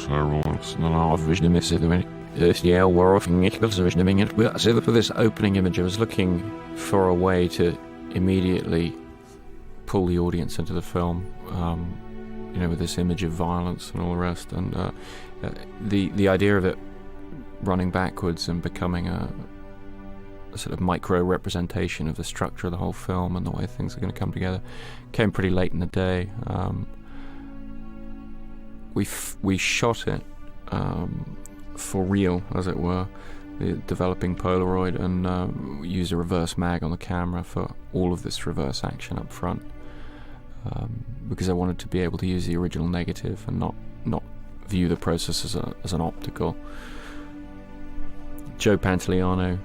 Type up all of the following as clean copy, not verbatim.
For this opening image, I was looking for a way to immediately pull the audience into the film, with this image of violence and all the rest, and the idea of it running backwards and becoming a sort of micro representation of the structure of the whole film and the way things are going to come together came pretty late in the day. We shot it for real, as it were, the developing Polaroid, and we used a reverse mag on the camera for all of this reverse action up front, because I wanted to be able to use the original negative and not view the process as an optical. Joe Pantoliano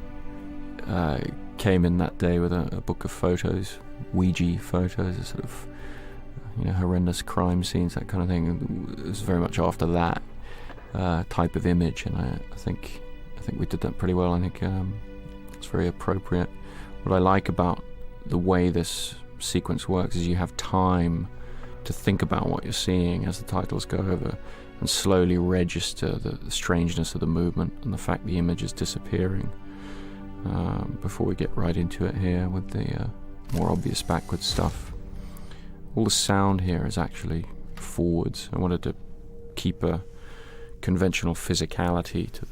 came in that day with a book of photos, Ouija photos, a sort of horrendous crime scenes, that kind of thing. It was very much after that type of image, and I think we did that pretty well. I think it's very appropriate. What I like about the way this sequence works is you have time to think about what you're seeing as the titles go over, and slowly register the strangeness of the movement and the fact the image is disappearing, before we get right into it here with the more obvious backwards stuff. All the sound here is actually forwards. I wanted to keep a conventional physicality to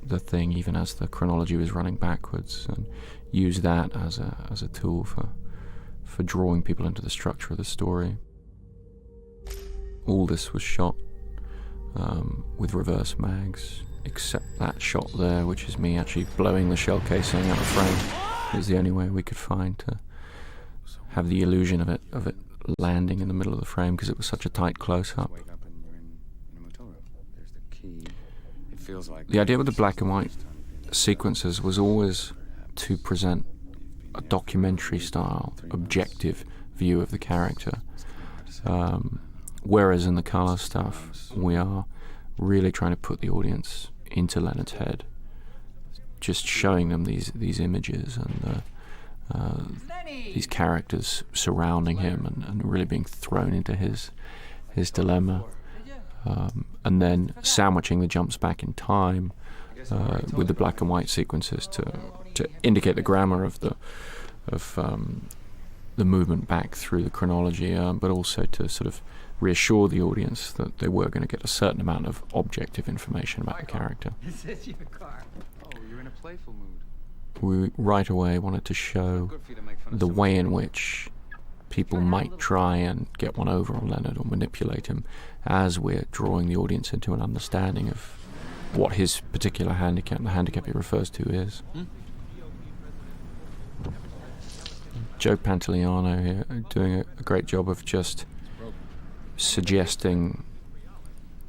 the thing, even as the chronology was running backwards, and use that as a tool for drawing people into the structure of the story. All this was shot with reverse mags, except that shot there, which is me actually blowing the shell casing out of frame. It was the only way we could find to have the illusion of it landing in the middle of the frame, because it was such a tight close-up. The idea with the black and white sequences was always to present a documentary-style, objective view of the character, whereas in the colour stuff, we are really trying to put the audience into Leonard's head, just showing them these images and these characters surrounding him, and really being thrown into his dilemma, and then sandwiching the jumps back in time with the black and white sequences to indicate the grammar of the movement back through the chronology, but also to sort of reassure the audience that they were going to get a certain amount of objective information about the character. This is your car. Oh, you're in a playful mood. We right away wanted to show the way in which people might try and get one over on Leonard or manipulate him, as we're drawing the audience into an understanding of what his particular handicap, the handicap he refers to, is. Joe Pantoliano here doing a great job of just suggesting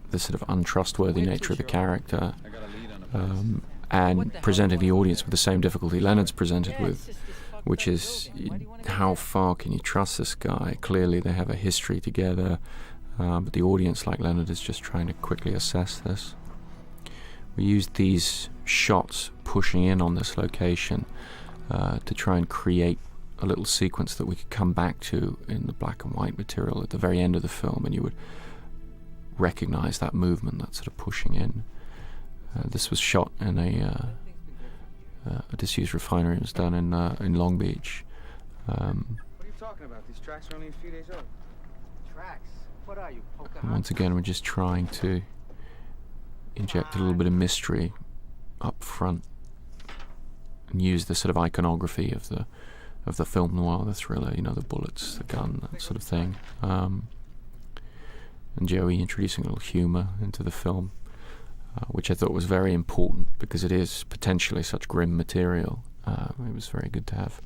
the sort of untrustworthy nature of the character, and presenting the audience with the same difficulty Leonard's presented with, which is, how far can you trust this guy? Clearly they have a history together, but the audience, like Leonard, is just trying to quickly assess this. We used these shots pushing in on this location to try and create a little sequence that we could come back to in the black and white material at the very end of the film, and you would recognize that movement, that sort of pushing in. This was shot in a disused refinery. It was done in Long Beach. What are you talking about? These tracks are only a few days old. Tracks? What are you, and once again, we're just trying to inject a little bit of mystery up front and use the sort of iconography of the film noir, the thriller, the bullets, the gun, that sort of thing. And Joey introducing a little humour into the film, which I thought was very important because it is potentially such grim material. It was very good to have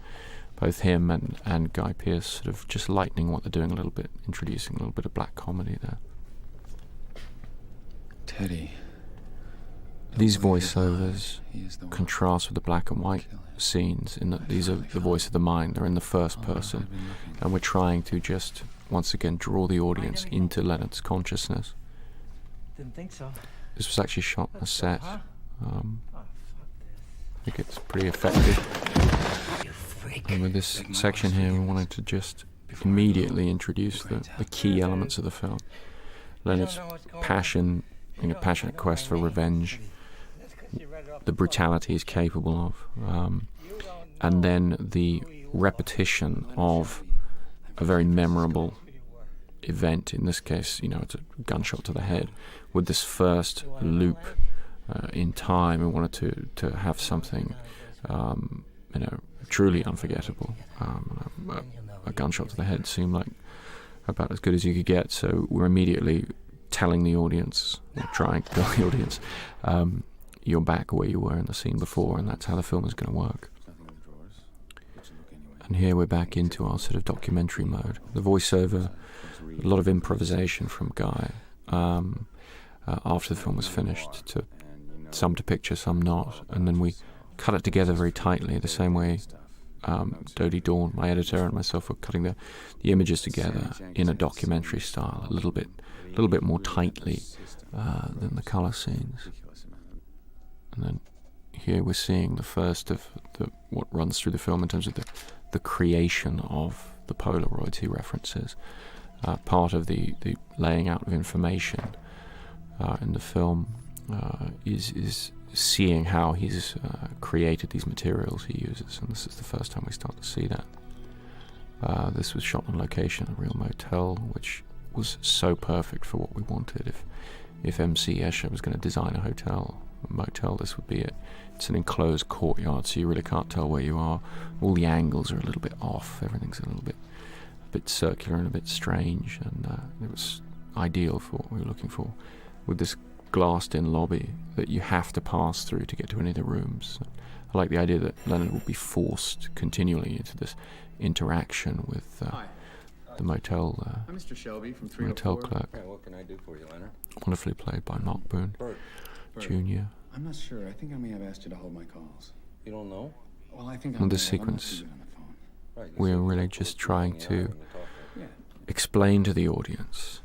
both him and Guy Pearce sort of just lightening what they're doing a little bit, introducing a little bit of black comedy there. Teddy. These voiceovers contrast with the black and white scenes in that these are the voice of the mind. They're in the first person, and we're trying to just once again draw the audience into Leonard's consciousness. Didn't think so. This was actually shot on a set. I think it's pretty effective. And with this section here, we wanted to just immediately introduce the key elements of the film. Leonard's passion passionate quest for revenge, the brutality he's capable of, and then the repetition of a very memorable event. In this case, it's a gunshot to the head. With this first loop in time, we wanted to have something, truly unforgettable. A gunshot to the head seemed like about as good as you could get. So we're immediately telling the audience, or trying to tell the audience, you're back where you were in the scene before, and that's how the film is going to work. And here we're back into our sort of documentary mode. The voiceover, a lot of improvisation from Guy after the film was finished, some to picture, some not, and then we cut it together very tightly, the same way Dodie Dawn, my editor, and myself were cutting the images together in a documentary style, a little bit more tightly than the colour scenes. And then here we're seeing the first of what runs through the film in terms of the creation of the Polaroids he references. Part of the laying out of information in the film is seeing how he's created these materials he uses, and this is the first time we start to see that. This was shot on location, a real motel, which was so perfect for what we wanted. If MC Escher was going to design a motel, this would be it. It's an enclosed courtyard, so you really can't tell where you are. All the angles are a little bit off. Everything's a little bit circular and a bit strange, and it was ideal for what we were looking for. With this glassed-in lobby that you have to pass through to get to any of the rooms. I like the idea that Leonard will be forced continually into this interaction with the motel. I'm Mr. Shelby from motel 304. clerk. What can I do for you, Leonard? Wonderfully played by Mark Boone Bert. Jr. I'm not sure. I think I may have asked you to hold my calls. You don't know? Well, I think On I'm this I'm not sequence, too good on the phone. Right. we're really just trying to explain to the audience,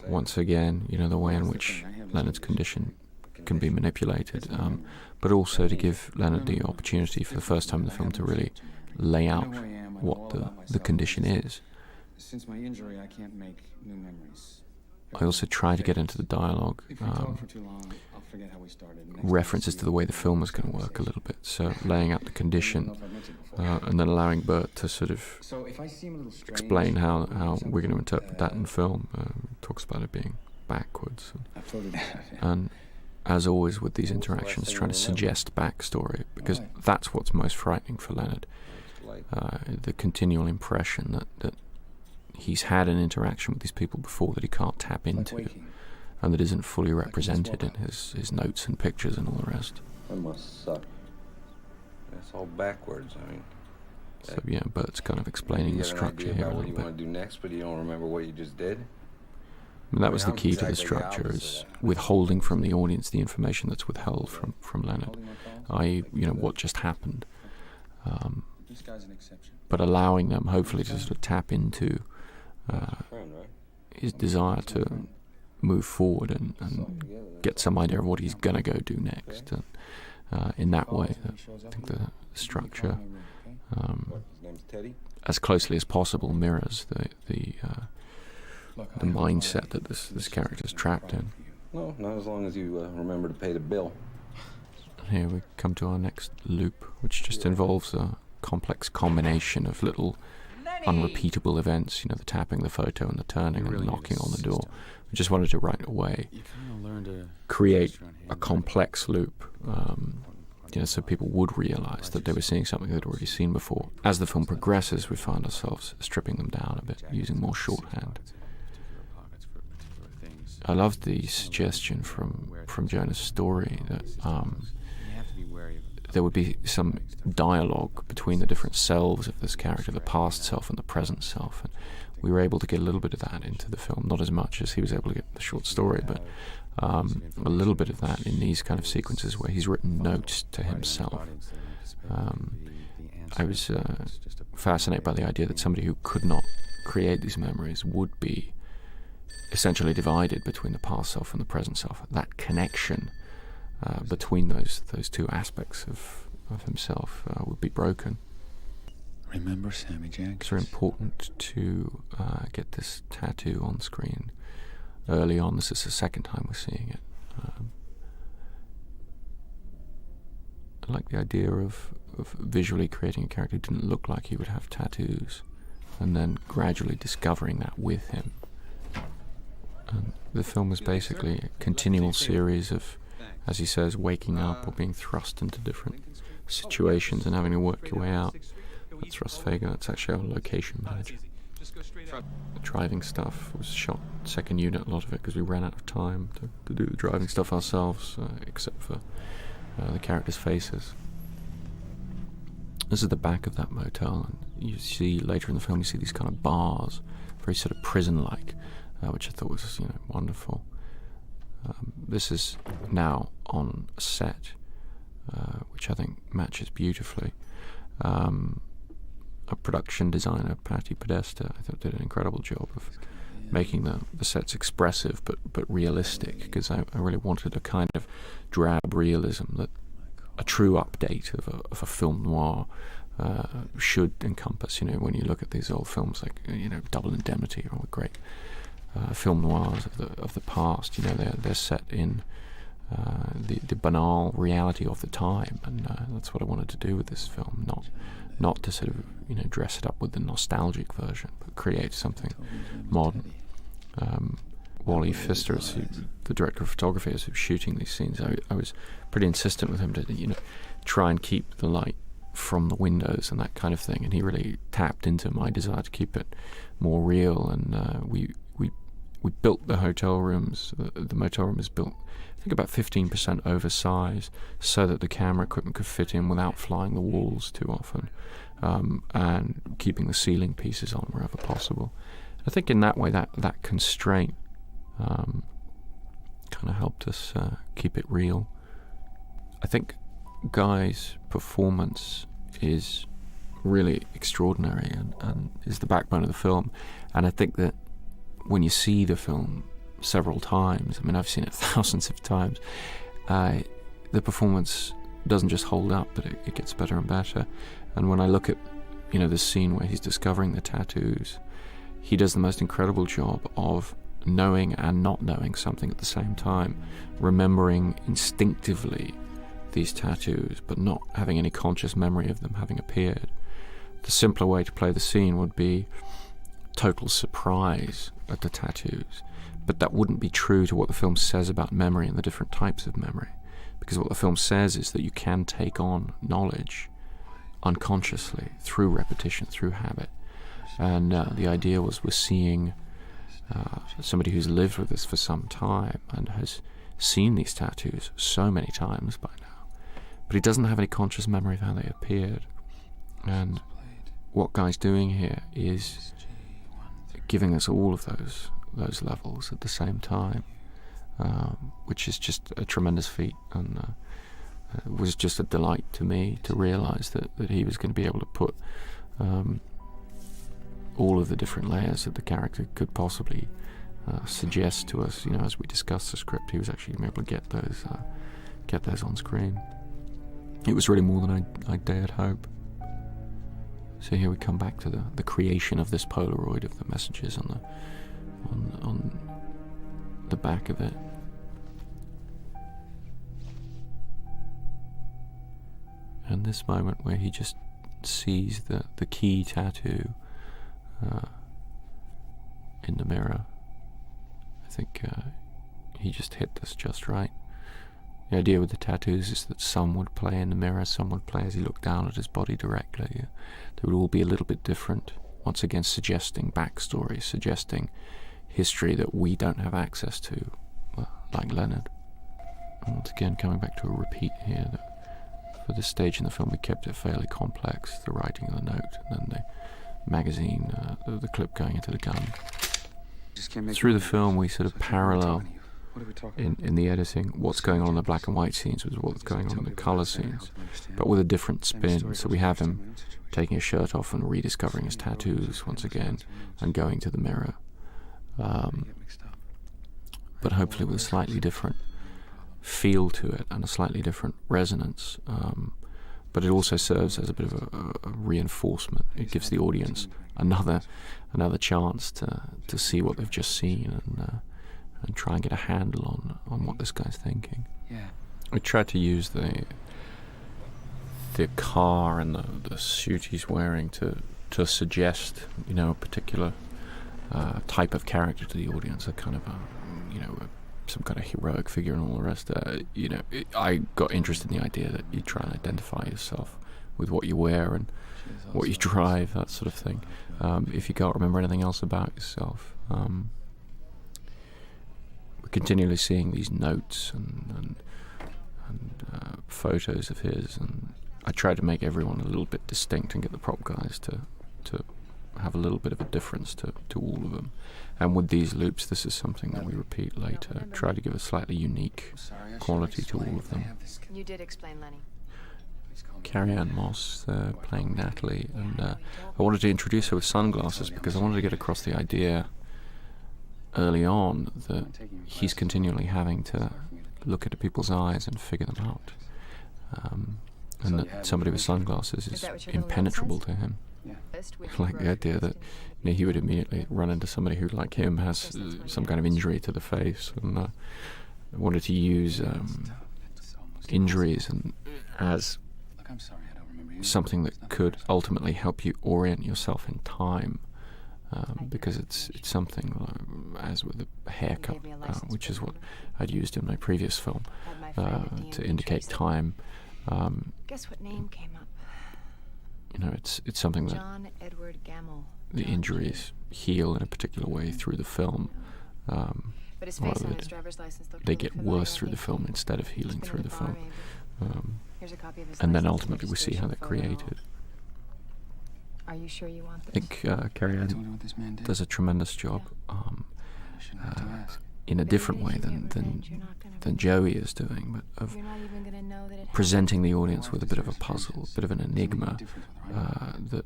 once again, the way in which Leonard's condition can be manipulated, but also to give Leonard the opportunity for the first time in the film to really lay out what the condition is. Since my injury, I can't make new memories. I also try to get into the dialogue, If we talk for too long, I'll forget how we started. references to the way the film was going to work a little bit, so laying out the condition, and then allowing Bert to sort of So if I seem a little strange, explain how we're going to interpret that in film. Talks about it being backwards, I floated out. and as always with these interactions, trying to suggest backstory, because that's what's most frightening for Leonard. The continual impression that he's had an interaction with these people before that he can't tap into, and that isn't fully represented in his notes and pictures and all the rest. That must suck. That's all backwards. I mean, So yeah, Bert's kind of explaining the structure here a what little you bit. want to do next, but you don't remember what you just did. And that was the key to the structure, is withholding from the audience the information that's withheld from Leonard, i.e., what just happened, This guy's an exception. but allowing them hopefully to sort of tap into Friend, right? his desire to move forward and get some idea of what he's gonna go do next. And in that way, I think the structure, His name's Teddy. as closely as possible, mirrors the mindset that this character's trapped in. No, not as long as you remember to pay the bill. Here we come to our next loop, which just involves a complex combination of little unrepeatable events, the tapping the photo and the turning and knocking on the door. We just wanted to right away create a complex loop, so people would realize that they were seeing something they'd already seen before. As the film progresses, we find ourselves stripping them down a bit, using more shorthand. I love the suggestion from Jonah's story that there would be some dialogue between the different selves of this character, the past self and the present self, and we were able to get a little bit of that into the film, not as much as he was able to get in the short story, but a little bit of that in these kind of sequences where he's written notes to himself. I was fascinated by the idea that somebody who could not create these memories would be essentially divided between the past self and the present self. That connection between those two aspects of himself would be broken. Remember Sammy Jackson? It's very important to get this tattoo on screen early on. This is the second time we're seeing it. like the idea of visually creating a character who didn't look like he would have tattoos, and then gradually discovering that with him. And the film is basically a continual series of, as he says, waking up or being thrust into different situations and having to work your way out. That's Russ Fagan, that's actually our location manager. The driving stuff was shot second unit, a lot of it, because we ran out of time to do the driving stuff ourselves, except for the characters' faces. This is the back of that motel, and you see later in the film, you see these kind of bars, very sort of prison-like, which I thought was, wonderful. This is now on a set, which I think matches beautifully. A production designer, Patti Podesta, I thought did an incredible job of making the sets expressive but realistic, because I really wanted a kind of drab realism that a true update of a film noir should encompass. When you look at these old films like Double Indemnity or all the great film noirs of the past, they're set in the banal reality of the time, and that's what I wanted to do with this film. Not to sort of dress it up with the nostalgic version, but create something modern. Wally Pfister, the director of photography, is shooting these scenes. I was pretty insistent with him to try and keep the light from the windows and that kind of thing, and he really tapped into my desire to keep it more real. And we built the hotel rooms. The motel room is built, I think, about 15% oversized, so that the camera equipment could fit in without flying the walls too often, and keeping the ceiling pieces on wherever possible. I think in that way, that constraint kind of helped us keep it real. I think Guy's performance is really extraordinary and is the backbone of the film. And I think that when you see the film several times, I've seen it thousands of times, the performance doesn't just hold up, but it gets better and better. And when I look at this scene where he's discovering the tattoos, he does the most incredible job of knowing and not knowing something at the same time, remembering instinctively these tattoos but not having any conscious memory of them having appeared. The simpler way to play the scene would be total surprise at the tattoos, but that wouldn't be true to what the film says about memory and the different types of memory, because what the film says is that you can take on knowledge unconsciously through repetition, through habit. And the idea was we're seeing somebody who's lived with this for some time and has seen these tattoos so many times by now, but he doesn't have any conscious memory of how they appeared. And what Guy's doing here is giving us all of those levels at the same time, which is just a tremendous feat, and it was just a delight to me to realise that he was going to be able to put all of the different layers that the character could possibly suggest to us. As we discussed the script, he was actually going to be able to get those on screen. It was really more than I dared hope. So here we come back to the creation of this Polaroid of the messages on the back of it. And this moment where he just sees the key tattoo in the mirror, I think he just hit this just right. The idea with the tattoos is that some would play in the mirror, some would play as he looked down at his body directly. They would all be a little bit different, once again suggesting backstory, suggesting history that we don't have access to, like Leonard. And once again, coming back to a repeat here, that for this stage in the film we kept it fairly complex, the writing of the note, and then the magazine, the clip going into the gun. Through the film we sort of parallel in the editing what's going on in the black and white scenes with what's going on in the colour scenes, but with a different spin. So we have him taking his shirt off and rediscovering his tattoos once again and going to the mirror, but hopefully with a slightly different feel to it and a slightly different resonance, but it also serves as a bit of a reinforcement. It gives the audience another chance to see what they've just seen and try and get a handle on what this guy's thinking. Yeah. I tried to use the the car and the suit he's wearing to suggest, a particular type of character to the audience, a kind of some kind of heroic figure and all the rest. I got interested in the idea that you try and identify yourself with what you wear and what you drive, that sort of thing. If you can't remember anything else about yourself, we're continually seeing these notes and photos of his, and I tried to make everyone a little bit distinct and get the prop guys to have a little bit of a difference to all of them. And with these loops, this is something that we repeat later. Try to give a slightly unique quality to all of them. You did explain, Lenny. Carrie-Anne Moss playing Natalie, and I wanted to introduce her with sunglasses because I wanted to get across the idea early on that he's continually having to look into people's eyes and figure them out, and that somebody with sunglasses is impenetrable to him. Like the idea that he would immediately run into somebody who, like him, has some kind of injury to the face, and I wanted to use injuries and as something that could ultimately help you orient yourself in time, because it's something as with a haircut, which is what I'd used in my previous film to indicate time. Guess what name came up? It's something that John Edward Gamble. the injuries heal in a particular way through the film. But his face on his driver's license looked They really get familiar, worse I through the think. film instead of healing He's been through in the bar, film. maybe. Here's a copy of his And then license, ultimately we see how they're registration created. photo. Are you sure you want I this? think Carrie-Anne does a tremendous job in a different way than Joey is doing, but of You're not even gonna know that it presenting the audience with a bit of a puzzle, a bit of an enigma that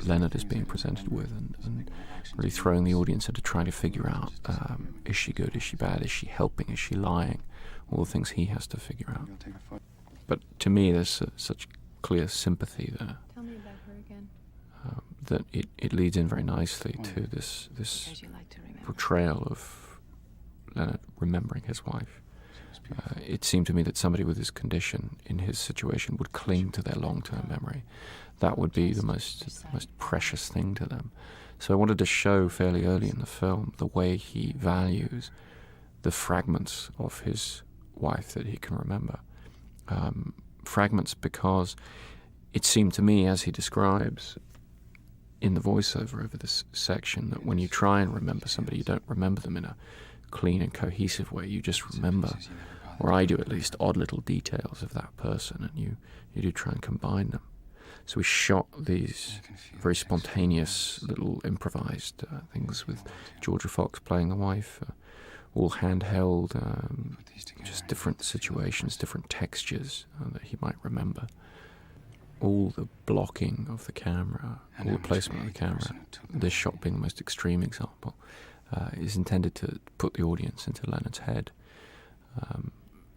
Leonard is being presented with, and really throwing the audience into trying to figure out, is she good, is she bad, is she helping, is she lying, all the things he has to figure out. But to me there's such clear sympathy there Tell me about her again. that it leads in very nicely to this As you like to remember. portrayal of Leonard remembering his wife. It seemed to me that somebody with his condition in his situation would cling to their long-term memory. That would be the most precious thing to them. So I wanted to show fairly early in the film the way he values the fragments of his wife that he can remember. Fragments because it seemed to me, as he describes in the voiceover over this section, that when you try and remember somebody, you don't remember them in a clean and cohesive way. You just remember, or I do at least, odd little details of that person, and you do try and combine them. So we shot these very spontaneous little improvised things with Georgia Fox playing the wife, all handheld, just different situations, different textures that he might remember. All the blocking of the camera, all the placement of the camera, this shot being the most extreme example, is intended to put the audience into Leonard's head.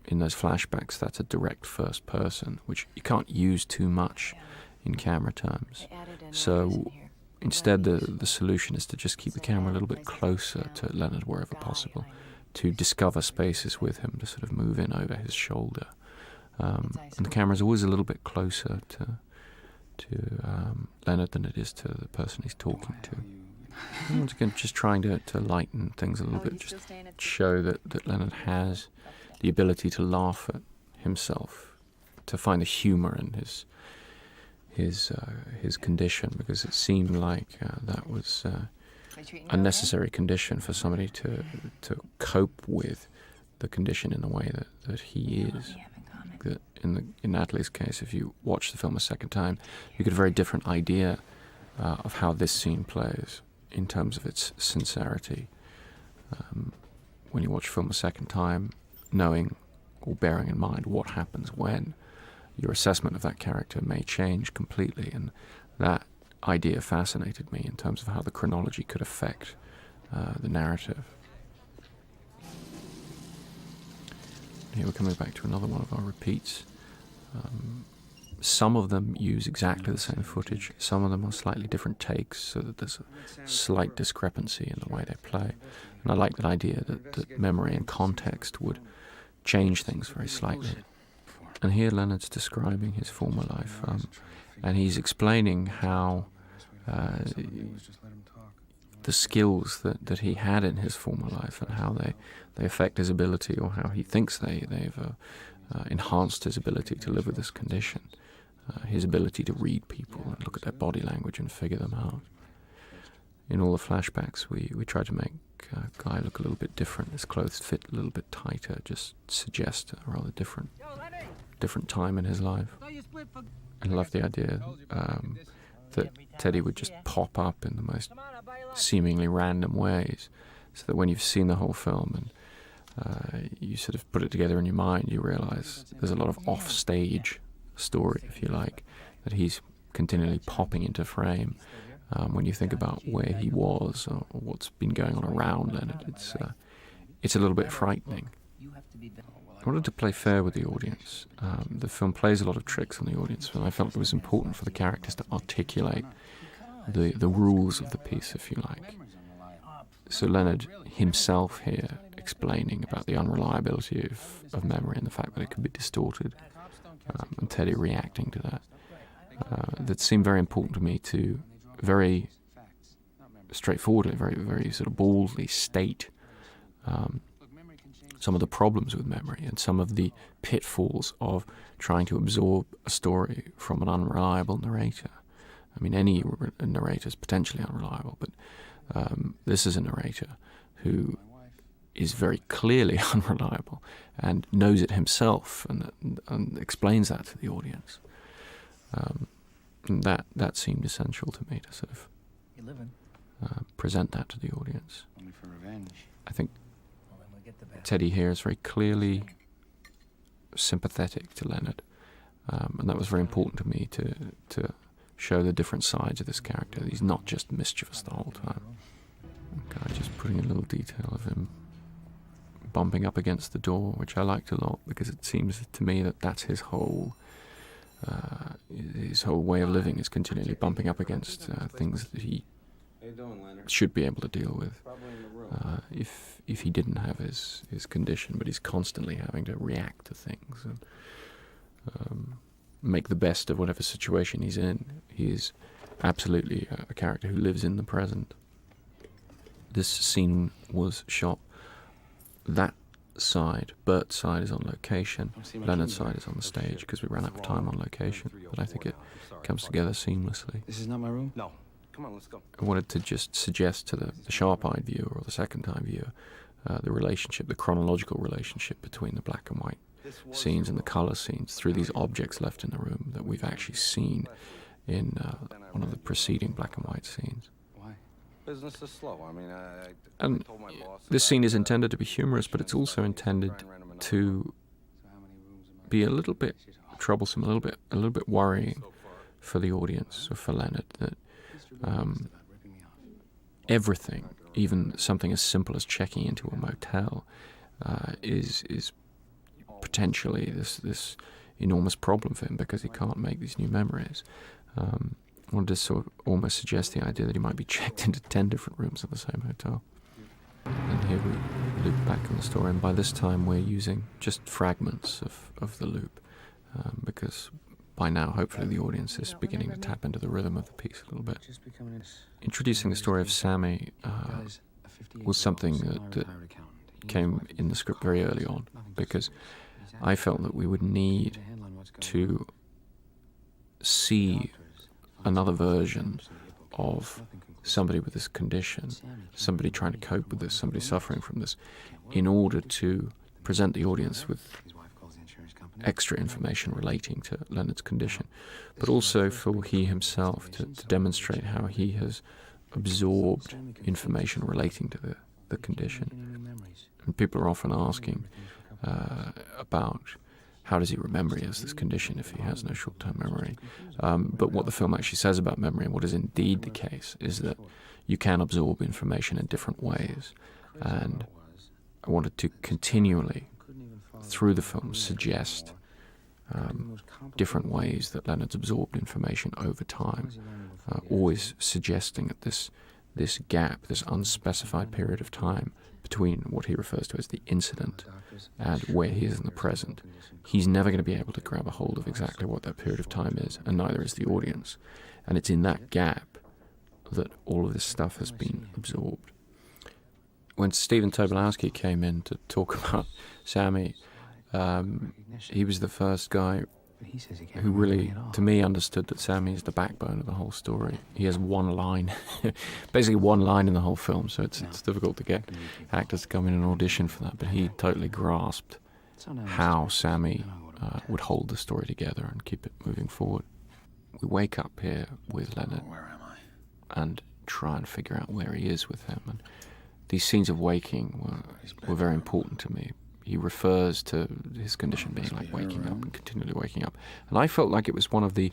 In those flashbacks, that's a direct first person, which you can't use too much in camera terms. So instead the solution is to just keep the camera a little bit closer to Leonard wherever possible, to discover spaces with him, to sort of move in over his shoulder. And the camera's always a little bit closer to Leonard than it is to the person he's talking to. And once again, just trying to lighten things a little bit, just show that Leonard has the ability to laugh at himself, to find the humour in his condition, because it seemed like that was a necessary condition for somebody to cope with the condition in the way that he is. That in Natalie's case, if you watch the film a second time, you get a very different idea of how this scene plays in terms of its sincerity. When you watch the film a second time, knowing or bearing in mind what happens when, your assessment of that character may change completely, and that idea fascinated me in terms of how the chronology could affect the narrative. Here we're coming back to another one of our repeats. Some of them use exactly the same footage, some of them are slightly different takes, so that there's a slight discrepancy in the way they play. And I like that idea that memory and context would change things very slightly. And here Leonard's describing his former life, and he's explaining how the skills that he had in his former life and how they affect his ability, or how he thinks they've enhanced his ability to live with this condition. His ability to read people and look at their body language and figure them out. In all the flashbacks, we try to make Guy look a little bit different. His clothes fit a little bit tighter, just suggest a rather different time in his life. I love the idea that Teddy would just pop up in the most seemingly random ways, so that when you've seen the whole film and you sort of put it together in your mind, you realise there's a lot of off-stage story, if you like, that he's continually popping into frame. When you think about where he was or what's been going on around Leonard, it's a little bit frightening. I wanted to play fair with the audience. The film plays a lot of tricks on the audience, and I felt it was important for the characters to articulate the rules of the piece, if you like. So Leonard himself here explaining about the unreliability of memory and the fact that it could be distorted, and Teddy reacting to that. That seemed very important to me to very straightforwardly, very sort of baldly state some of the problems with memory and some of the pitfalls of trying to absorb a story from an unreliable narrator. I mean, any narrator is potentially unreliable, but this is a narrator who is very clearly unreliable and knows it himself and explains that to the audience. And that seemed essential to me to sort of present that to the audience. Only for revenge. I think Teddy here is very clearly sympathetic to Leonard, and that was very important to me to show the different sides of this character. He's not just mischievous the whole time. Okay, just putting a little detail of him bumping up against the door, which I liked a lot, because it seems to me that that's his whole way of living, is continually bumping up against things that he should be able to deal with if he didn't have his condition, but he's constantly having to react to things and make the best of whatever situation he's in. He is absolutely a character who lives in the present. This scene was shot that side. Bert's side is on location. Leonard's side is on the stage because we ran out of time on location. But I think it comes together seamlessly. This is not my room? No. Come on, let's go. I wanted to just suggest to the sharp-eyed viewer or the second-time viewer the relationship, the chronological relationship between the black and white scenes and the colour scenes through these objects left in the room that we've actually seen in one of the preceding black and white scenes. Business is slow. I mean, and this scene is intended to be humorous, but it's also intended to be a little bit troublesome, a little bit worrying for the audience, or for Leonard, that everything, even something as simple as checking into a motel, is potentially this enormous problem for him because he can't make these new memories. I wanted to sort of almost suggest the idea that he might be checked into 10 different rooms of the same hotel. And here we loop back on the story, and by this time we're using just fragments of the loop, because by now hopefully the audience is beginning to tap into the rhythm of the piece a little bit. Introducing the story of Sammy was something that came in the script very early on, because I felt that we would need to see another version of somebody with this condition, somebody trying to cope with this, somebody suffering from this, in order to present the audience with extra information relating to Leonard's condition, but also for he himself to demonstrate how he has absorbed information relating to the condition. And people are often asking about how does he remember he has this condition if he has no short-term memory? But what the film actually says about memory, and what is indeed the case, is that you can absorb information in different ways. And I wanted to continually, through the film, suggest different ways that Leonard's absorbed information over time, always suggesting that this gap, this unspecified period of time between what he refers to as the incident and where he is in the present. He's never going to be able to grab a hold of exactly what that period of time is, and neither is the audience. And it's in that gap that all of this stuff has been absorbed. When Stephen Tobolowsky came in to talk about Sammy, he was the first guy who really, to me, understood that Sammy is the backbone of the whole story. He has one line, basically one line in the whole film, so it's difficult to get actors to come in and audition for that, but he totally grasped how Sammy would hold the story together and keep it moving forward. We wake up here with Leonard and try and figure out where he is with him, and these scenes of waking were very important to me. He refers to his condition being like waking up and continually waking up. And I felt like it was one of the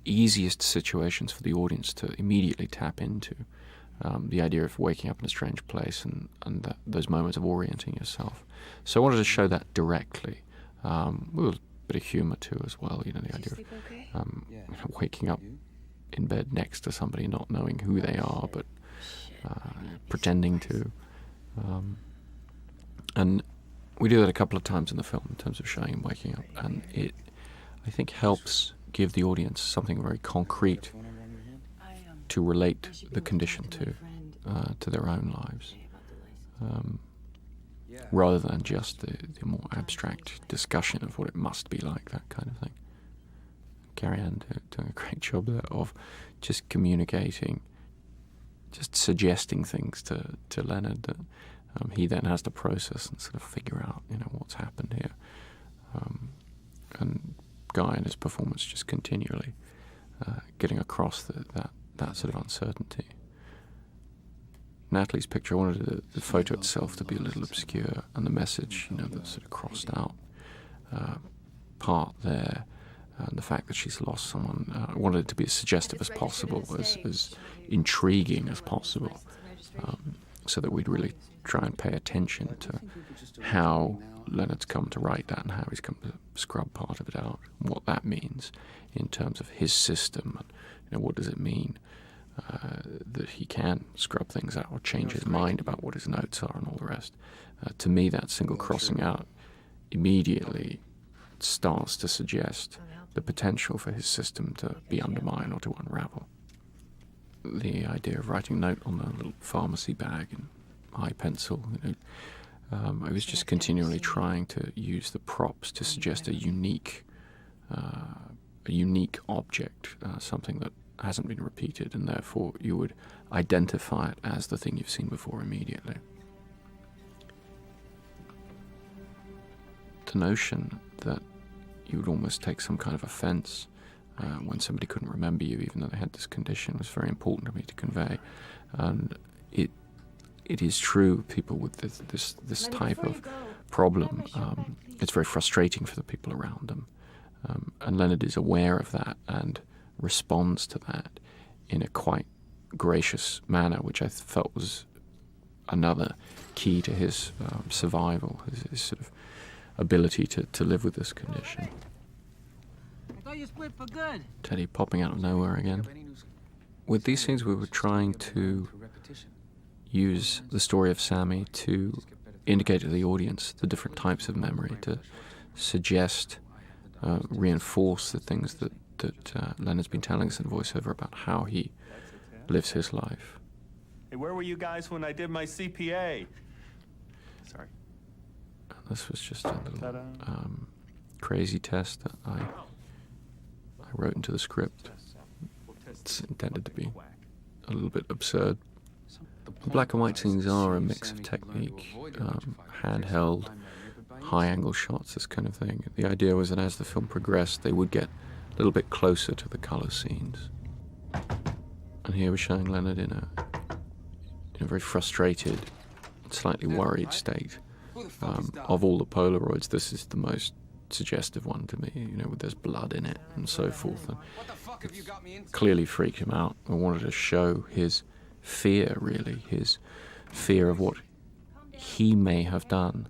easiest situations for the audience to immediately tap into, the idea of waking up in a strange place and those moments of orienting yourself. So I wanted to show that directly, with a bit of humour too as well, the idea of waking up in bed next to somebody, not knowing who they are, but pretending to. And we do that a couple of times in the film in terms of showing him waking up, and it, I think, helps give the audience something very concrete to relate the condition to their own lives, rather than just the more abstract discussion of what it must be like, that kind of thing. Carrie-Anne doing a great job there of just communicating, just suggesting things to Leonard that he then has to process and sort of figure out, what's happened here. And Guy and his performance just continually getting across that sort of uncertainty. Natalie's picture, I wanted the photo itself to be a little obscure, and the message, the sort of crossed out part there, and the fact that she's lost someone. I wanted it to be as suggestive as possible, as intriguing as possible, so that we'd really try and pay attention to how Leonard's come to write that and how he's come to scrub part of it out, and what that means in terms of his system, and what does it mean that he can scrub things out or change his mind about what his notes are and all the rest. To me, that single crossing out immediately starts to suggest the potential for his system to be undermined or to unravel. The idea of writing a note on the little pharmacy bag and high pencil, I was just continually trying to use the props to suggest a unique object, something that hasn't been repeated, and therefore you would identify it as the thing you've seen before immediately. The notion that you would almost take some kind of offence when somebody couldn't remember you, even though they had this condition, was very important to me to convey. And it is true, people with this type of problem, it's very frustrating for the people around them. And Leonard is aware of that and responds to that in a quite gracious manner, which I felt was another key to his survival, his sort of ability to live with this condition. I thought you split for good. Teddy popping out of nowhere again. With these scenes, we were trying to use the story of Sammy to indicate to the audience the different types of memory, to suggest, reinforce the things that Leonard's been telling us in voiceover about how he lives his life. Hey, where were you guys when I did my CPA? Sorry. This was just a little crazy test that I wrote into the script. It's intended to be a little bit absurd. The black and white scenes are a mix of technique, handheld, high-angle shots, this kind of thing. The idea was that as the film progressed, they would get a little bit closer to the colour scenes. And here we're showing Leonard in a very frustrated, slightly worried state. Of all the Polaroids, this is the most suggestive one to me, with there's blood in it and so forth. And it clearly freaked him out. I wanted to show his fear, really, his fear of what he may have done.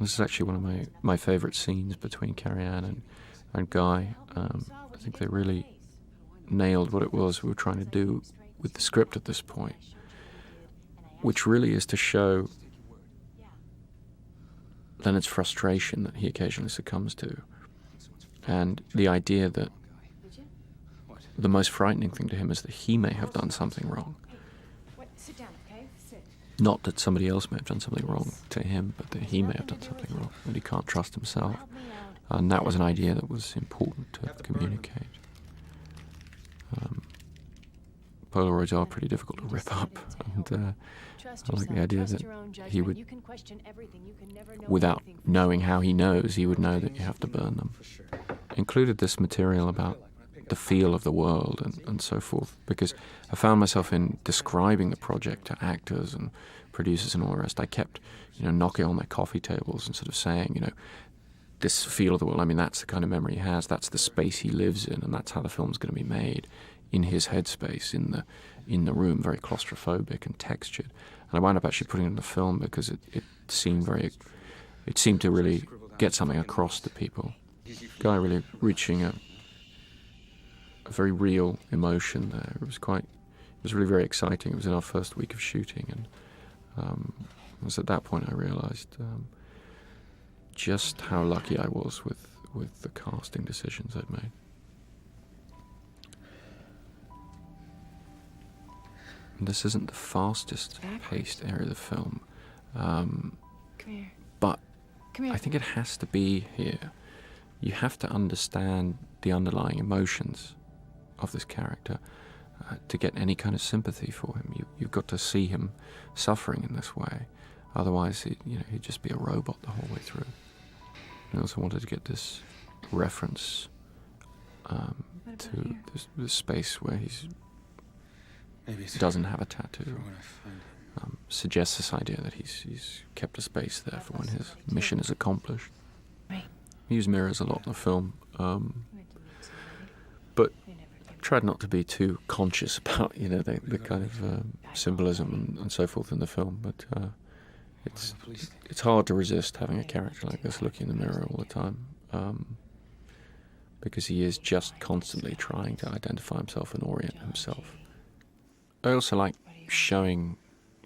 This is actually one of my favourite scenes between Carrie-Anne and Guy. I think they really nailed what it was we were trying to do with the script at this point. which really is to show Leonard's frustration that he occasionally succumbs to, and the idea that the most frightening thing to him is that he may have done something wrong. Sit down, okay? Sit. Not that somebody else may have done something wrong to him, but that he may have done something wrong, that he can't trust himself. And that was an idea that was important to communicate. Polaroids are pretty difficult to rip up, and I like the idea that he would, without knowing how he knows, he would know that you have to burn them. Included this material about the feel of the world and so forth, because I found myself in describing the project to actors and producers and all the rest. I kept, knocking on their coffee tables and sort of saying, this feel of the world, I mean, that's the kind of memory he has, that's the space he lives in, and that's how the film's going to be made, in his headspace, in the room, very claustrophobic and textured. And I wound up actually putting it in the film because it seemed to really get something across to people. Guy really reaching a very real emotion there. It was really very exciting. It was in our first week of shooting, and it was at that point I realised just how lucky I was with the casting decisions I'd made. And this isn't the fastest paced area of the film, Come here. but Come here. I think it has to be here. You have to understand the underlying emotions of this character to get any kind of sympathy for him. You've got to see him suffering in this way. Otherwise, he'd just be a robot the whole way through. I also wanted to get this reference to this space where he doesn't have a tattoo. Suggests this idea that he's kept a space there for when his mission is accomplished. Right. He used mirrors a lot in the film, but tried not to be too conscious about the kind of symbolism and so forth in the film. But it's hard to resist having a character like this looking in the mirror all the time, because he is just constantly trying to identify himself and orient himself. I also like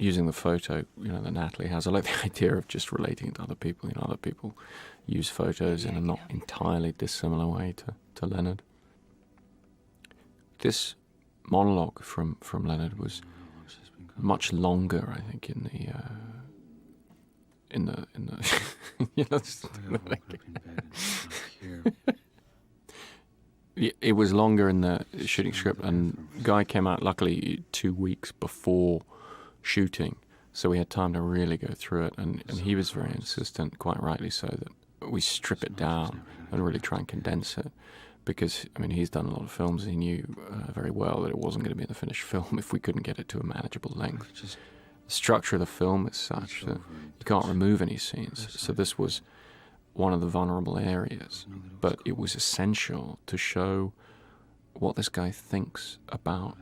using the photo, that Natalie has. I like the idea of just relating it to other people. Other people use photos in a not entirely dissimilar way to Leonard. This monologue from Leonard was much longer, I think, in the it was longer in the shooting script, and Guy came out luckily 2 weeks before shooting, so we had time to really go through it, and he was very insistent, quite rightly so, that we strip it down and really try and condense it, because he's done a lot of films, and he knew very well that it wasn't going to be in the finished film if we couldn't get it to a manageable length. The structure of the film is such that you can't remove any scenes, so this was one of the vulnerable areas, but it was essential to show what this guy thinks about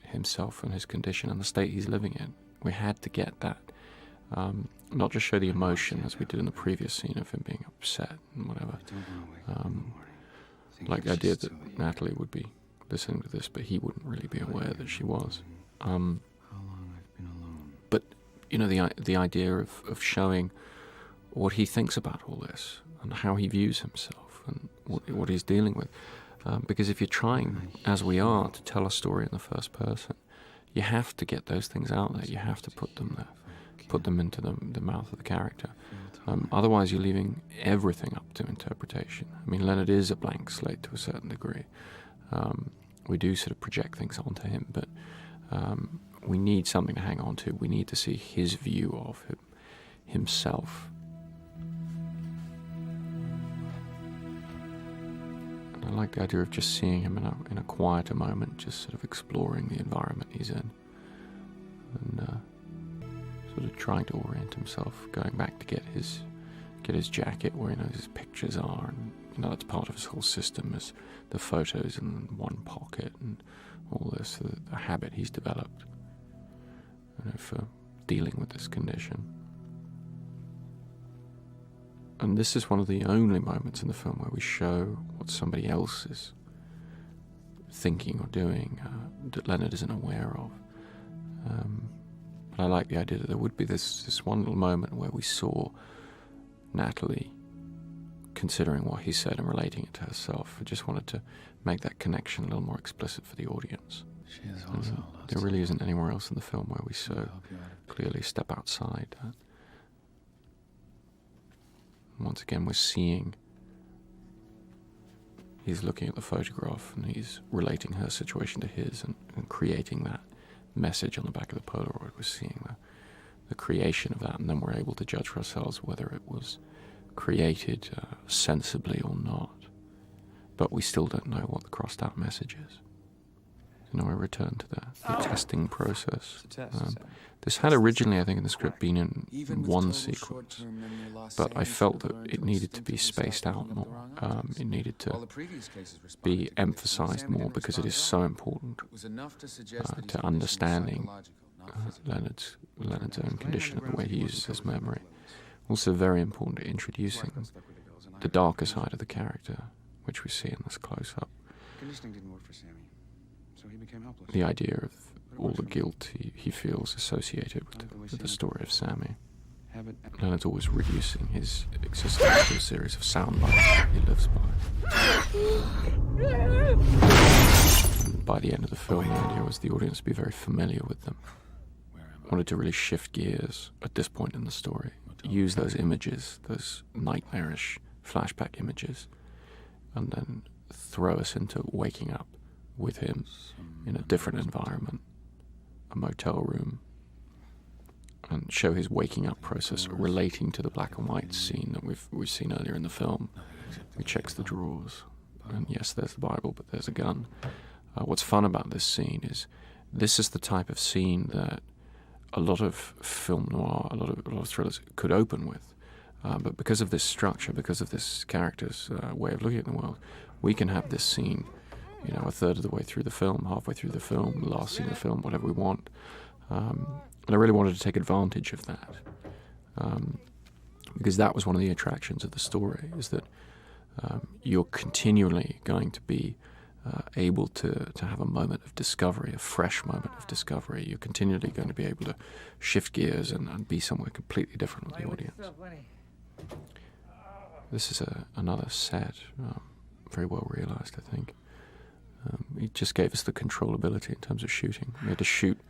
himself and his condition and the state he's living in. We had to get that, not just show the emotion as we did in the previous scene of him being upset and whatever, like the idea that Natalie would be listening to this, but he wouldn't really be aware that she was. But the idea of showing what he thinks about all this and how he views himself and what he's dealing with. Because if you're trying, as we are, to tell a story in the first person, you have to get those things out there. You have to put them there, put them into the mouth of the character. Otherwise, you're leaving everything up to interpretation. Leonard is a blank slate to a certain degree. We do sort of project things onto him, but we need something to hang on to. We need to see his view of himself. I like the idea of just seeing him in a quieter moment, just sort of exploring the environment he's in, and sort of trying to orient himself, going back to get his jacket where he knows his pictures are, and that's part of his whole system, is the photos in one pocket and all this, the habit he's developed, for dealing with this condition. And this is one of the only moments in the film where we show what somebody else is thinking or doing that Leonard isn't aware of. But I like the idea that there would be this one little moment where we saw Natalie considering what he said and relating it to herself. I just wanted to make that connection a little more explicit for the audience. She is also lost. There really isn't anywhere else in the film where we so clearly step outside that. Once again, we're seeing he's looking at the photograph and he's relating her situation to his and creating that message on the back of the Polaroid. We're seeing the creation of that, and then we're able to judge for ourselves whether it was created sensibly or not. But we still don't know what the crossed out message is. I return to the testing process. This had originally, I think, in the script been in one sequence, but I felt that it needed to be spaced out more. It needed to be emphasized more because it is so important to understanding Leonard's own condition and the way he uses his memory. Also very important to introducing the darker side of the character, which we see in this close-up. Conditioning didn't work for Sammy, so he became helpless. The idea of all the guilt he feels associated with the story of Sammy. Leonard's always reducing his existence to a series of sound bites that he lives by. And by the end of the film, the idea was the audience to be very familiar with them. Wanted to really shift gears at this point in the story. Use those images, those nightmarish flashback images, and then throw us into waking up with him in a different environment, a motel room, and show his waking up process relating to the black and white scene that we've seen earlier in the film. He checks the drawers, and yes, there's the Bible, but there's a gun. What's fun about this scene is this is the type of scene that a lot of film noir, a lot of thrillers could open with. But because of this structure, because of this character's way of looking at the world, we can have this scene, a third of the way through the film, halfway through the film, the last scene of the film, whatever we want. And I really wanted to take advantage of that. Because that was one of the attractions of the story, is that you're continually going to be able to have a moment of discovery, a fresh moment of discovery. You're continually going to be able to shift gears and be somewhere completely different with the audience. This is another set, very well realized, I think. It just gave us the controllability in terms of shooting. We had to shoot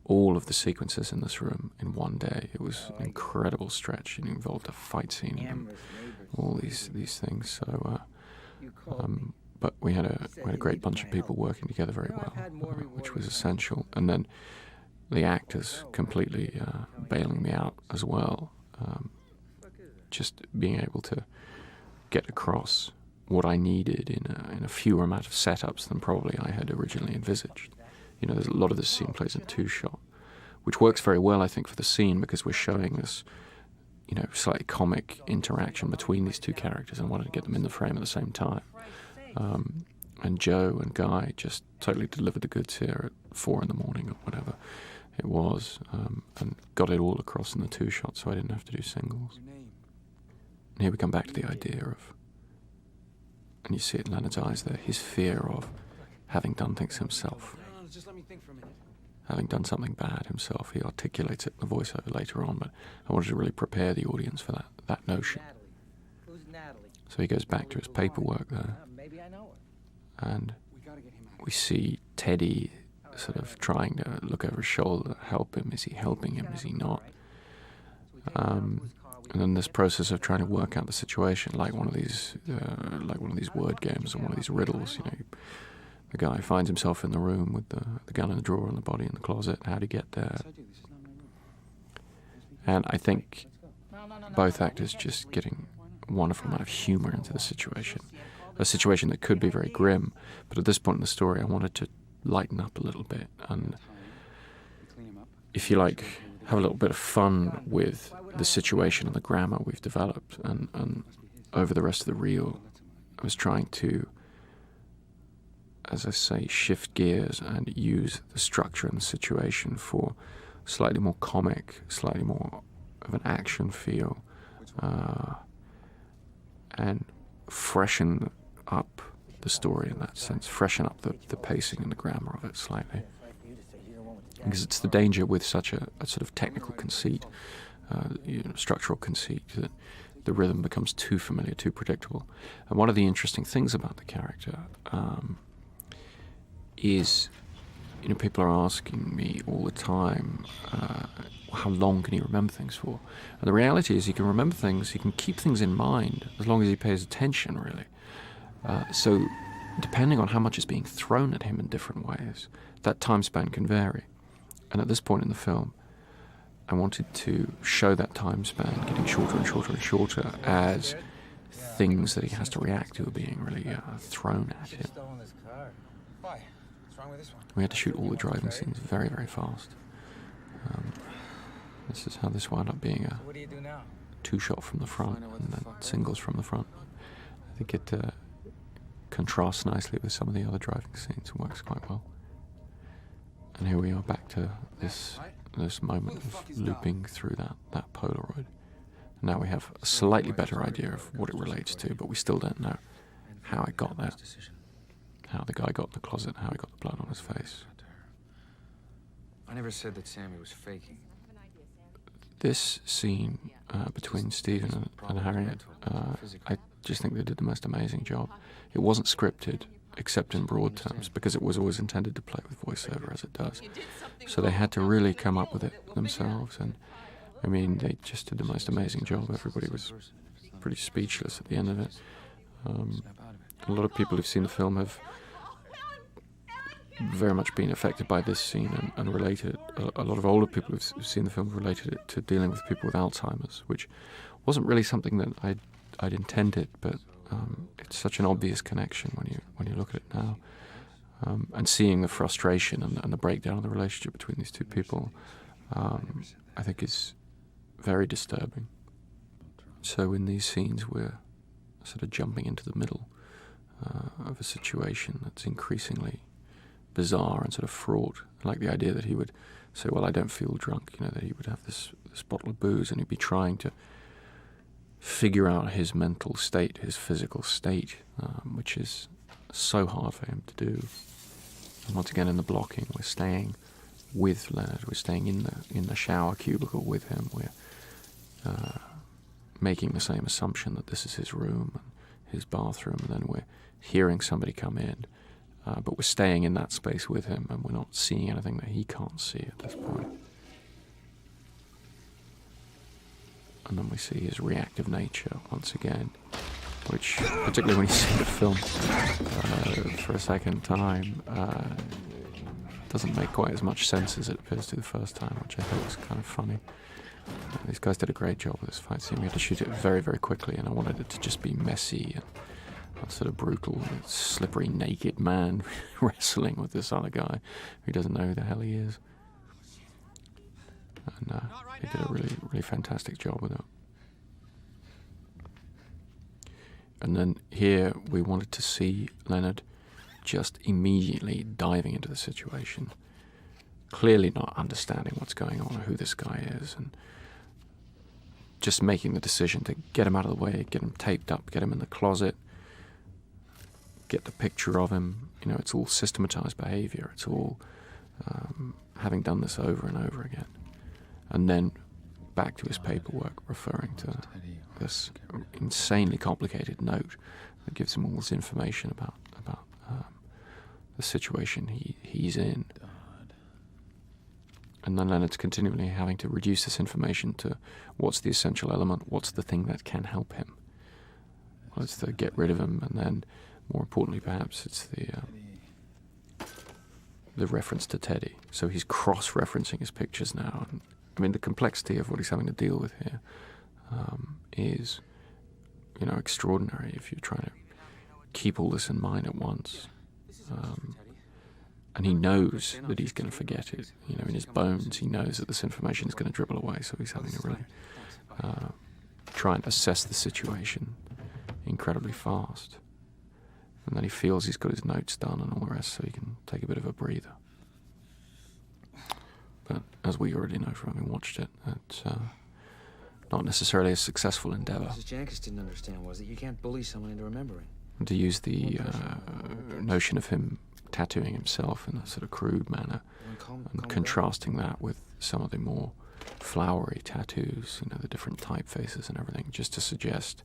all of the sequences in this room in one day. It was an incredible stretch. It involved a fight scene and all these things. So, but we had a great bunch of people working together very well, which was essential. And then the actors completely bailing me out as well. Just being able to get across what I needed in a fewer amount of setups than probably I had originally envisaged. There's a lot of this scene plays in two-shot, which works very well, I think, for the scene because we're showing this, slightly comic interaction between these two characters, and I wanted to get them in the frame at the same time. And Joe and Guy just totally delivered the goods here at 4 a.m. or whatever it was, and got it all across in the two-shot, so I didn't have to do singles. And here we come back to the idea of, and you see it in Leonard's eyes there, his fear of having done things himself. Just let me think for a minute. Having done something bad himself. He articulates it in the voiceover later on, but I wanted to really prepare the audience for that notion. Who's Natalie? So he goes back to his paperwork there, Maybe I know her. and we see Teddy sort of trying to look over his shoulder, help him. Is he helping him? Is he not? And then this process of trying to work out the situation, like one of these word games or one of these riddles. The guy finds himself in the room with the gun in the drawer and the body in the closet. How do you get there? And I think both actors just getting a wonderful amount of humor into the situation. A situation that could be very grim, but at this point in the story I wanted to lighten up a little bit and, if you like, have a little bit of fun with the situation and the grammar we've developed. And over the rest of the reel, I was trying to, as I say, shift gears and use the structure and the situation for slightly more comic, slightly more of an action feel, and freshen up the story in that sense, freshen up the pacing and the grammar of it slightly. because it's the danger with such a sort of technical conceit, structural conceit, that the rhythm becomes too familiar, too predictable. And one of the interesting things about the character is, people are asking me all the time, how long can he remember things for? And the reality is he can remember things, he can keep things in mind as long as he pays attention, really. So depending on how much is being thrown at him in different ways, that time span can vary. And at this point in the film, I wanted to show that time span getting shorter and shorter and shorter as things that he has to react to are being really thrown at him. Why? What's wrong with this one? We had to shoot all the driving scenes very, very fast. This is how this wound up being a What do you do now? 2-shot from the front and then singles from the front. I think it contrasts nicely with some of the other driving scenes and works quite well. And here we are back to this moment of looping through that Polaroid. Now we have a slightly better idea of what it relates to, but we still don't know how it got there. How the guy got in the closet, how he got the blood on his face. I never said that Sammy was faking. This scene between Stephen and Harriet, I just think they did the most amazing job. It wasn't scripted, except in broad terms, because it was always intended to play with voiceover, as it does. So they had to really come up with it themselves, and I mean, they just did the most amazing job. Everybody was pretty speechless at the end of it. A lot of people who've seen the film have very much been affected by this scene and related it. A lot of older people who've seen the film related it to dealing with people with Alzheimer's, which wasn't really something that I'd intended, but it's such an obvious connection when you look at it now. And seeing the frustration and the breakdown of the relationship between these two people, I think is very disturbing. So in these scenes, we're sort of jumping into the middle of a situation that's increasingly bizarre and sort of fraught. I like the idea that he would say, well, I don't feel drunk, that he would have this bottle of booze and he'd be trying to figure out his mental state, his physical state, which is so hard for him to do. And once again, in the blocking, we're staying with Leonard, we're staying in the shower cubicle with him, we're making the same assumption that this is his room and his bathroom, and then we're hearing somebody come in, but we're staying in that space with him, and we're not seeing anything that he can't see at this point. And then we see his reactive nature once again, which, particularly when you see the film for a second time, doesn't make quite as much sense as it appears to the first time, which I thought was kind of funny. These guys did a great job with this fight scene. We had to shoot it very, very quickly, and I wanted it to just be messy and sort of brutal, slippery, naked man wrestling with this other guy who doesn't know who the hell he is. And he did a really, really fantastic job with it. And then here we wanted to see Leonard just immediately diving into the situation, clearly not understanding what's going on or who this guy is, and just making the decision to get him out of the way, get him taped up, get him in the closet, get the picture of him. It's all systematized behavior. It's all having done this over and over again. And then back to his paperwork, referring to this insanely complicated note that gives him all this information about the situation he's in. And then Leonard's continually having to reduce this information to what's the essential element, what's the thing that can help him. Well, it's to get rid of him, and then, more importantly perhaps, it's the reference to Teddy. So he's cross-referencing his pictures now. And, I mean, the complexity of what he's having to deal with here is, extraordinary if you're trying to keep all this in mind at once. And he knows that he's going to forget it. In his bones, he knows that this information is going to dribble away, so he's having to really try and assess the situation incredibly fast. And then he feels he's got his notes done and all the rest, so he can take a bit of a breather. But as we already know from having watched it, it's not necessarily a successful endeavour. What Jankis didn't understand was that you can't bully someone into remembering. To use the notion of him tattooing himself in a sort of crude manner, and contrasting that with some of the more flowery tattoos, the different typefaces and everything, just to suggest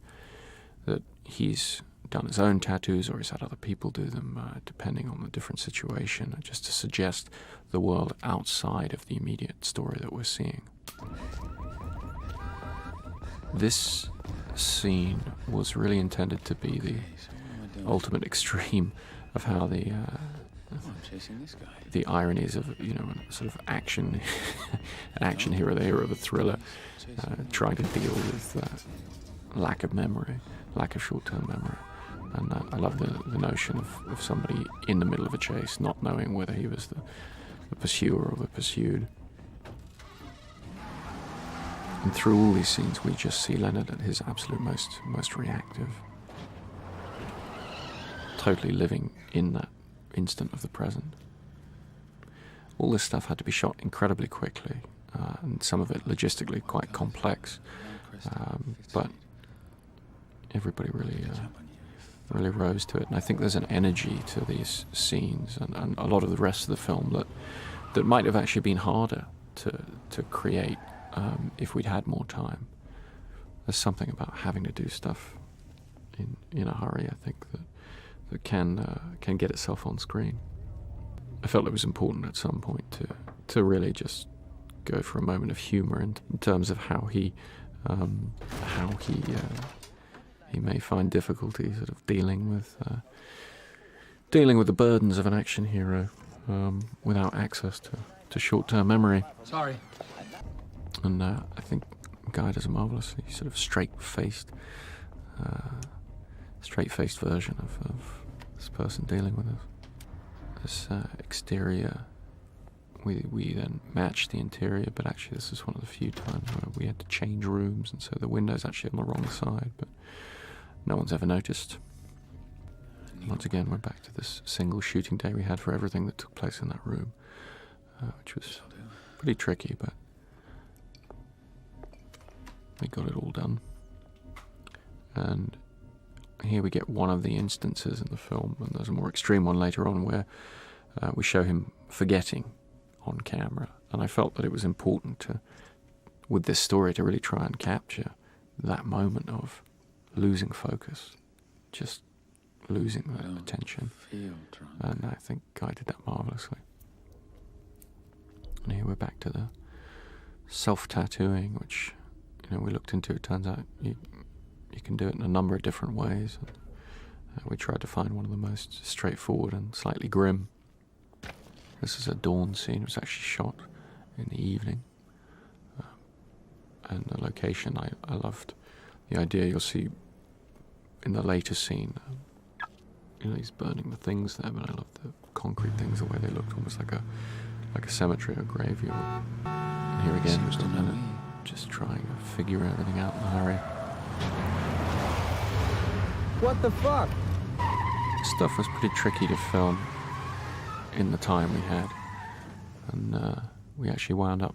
that he's done his own tattoos or he's had other people do them, depending on the different situation, just to suggest the world outside of the immediate story that we're seeing. This scene was really intended to be the ultimate extreme of how the ironies of sort of action, an action hero, the hero of a thriller, trying to deal with lack of memory, lack of short-term memory. And I love the notion of somebody in the middle of a chase not knowing whether he was the pursuer or the pursued. And through all these scenes, we just see Leonard at his absolute most reactive, totally living in that instant of the present. All this stuff had to be shot incredibly quickly, and some of it logistically quite complex, but everybody really rose to it. And I think there's an energy to these scenes and a lot of the rest of the film that might have actually been harder to create if we'd had more time. There's something about having to do stuff in a hurry, I think, that can get itself on screen. I felt it was important at some point to really just go for a moment of humour in terms of how he may find difficulty sort of dealing with the burdens of an action hero without access to short-term memory. Sorry. And I think Guy does a marvellously sort of straight-faced version of this person dealing with this exterior. We then matched the interior, but actually this is one of the few times where we had to change rooms, and so the window's actually on the wrong side, but no one's ever noticed. Once again, we're back to this single shooting day we had for everything that took place in that room, which was pretty tricky, but we got it all done. And here we get one of the instances in the film, and there's a more extreme one later on where we show him forgetting on camera, and I felt that it was important with this story to really try and capture that moment of losing focus, just losing that attention, and I think Guy did that marvellously. And here we're back to the self-tattooing, which we looked into. It turns out you can do it in a number of different ways. We tried to find one of the most straightforward and slightly grim. This is a dawn scene. It was actually shot in the evening, and the location I loved. The idea you'll see in the later scene, he's burning the things there, but I love the concrete things, the way they looked almost like a cemetery or graveyard. And here again, just trying to figure everything out in a hurry. What the fuck? This stuff was pretty tricky to film in the time we had, and we actually wound up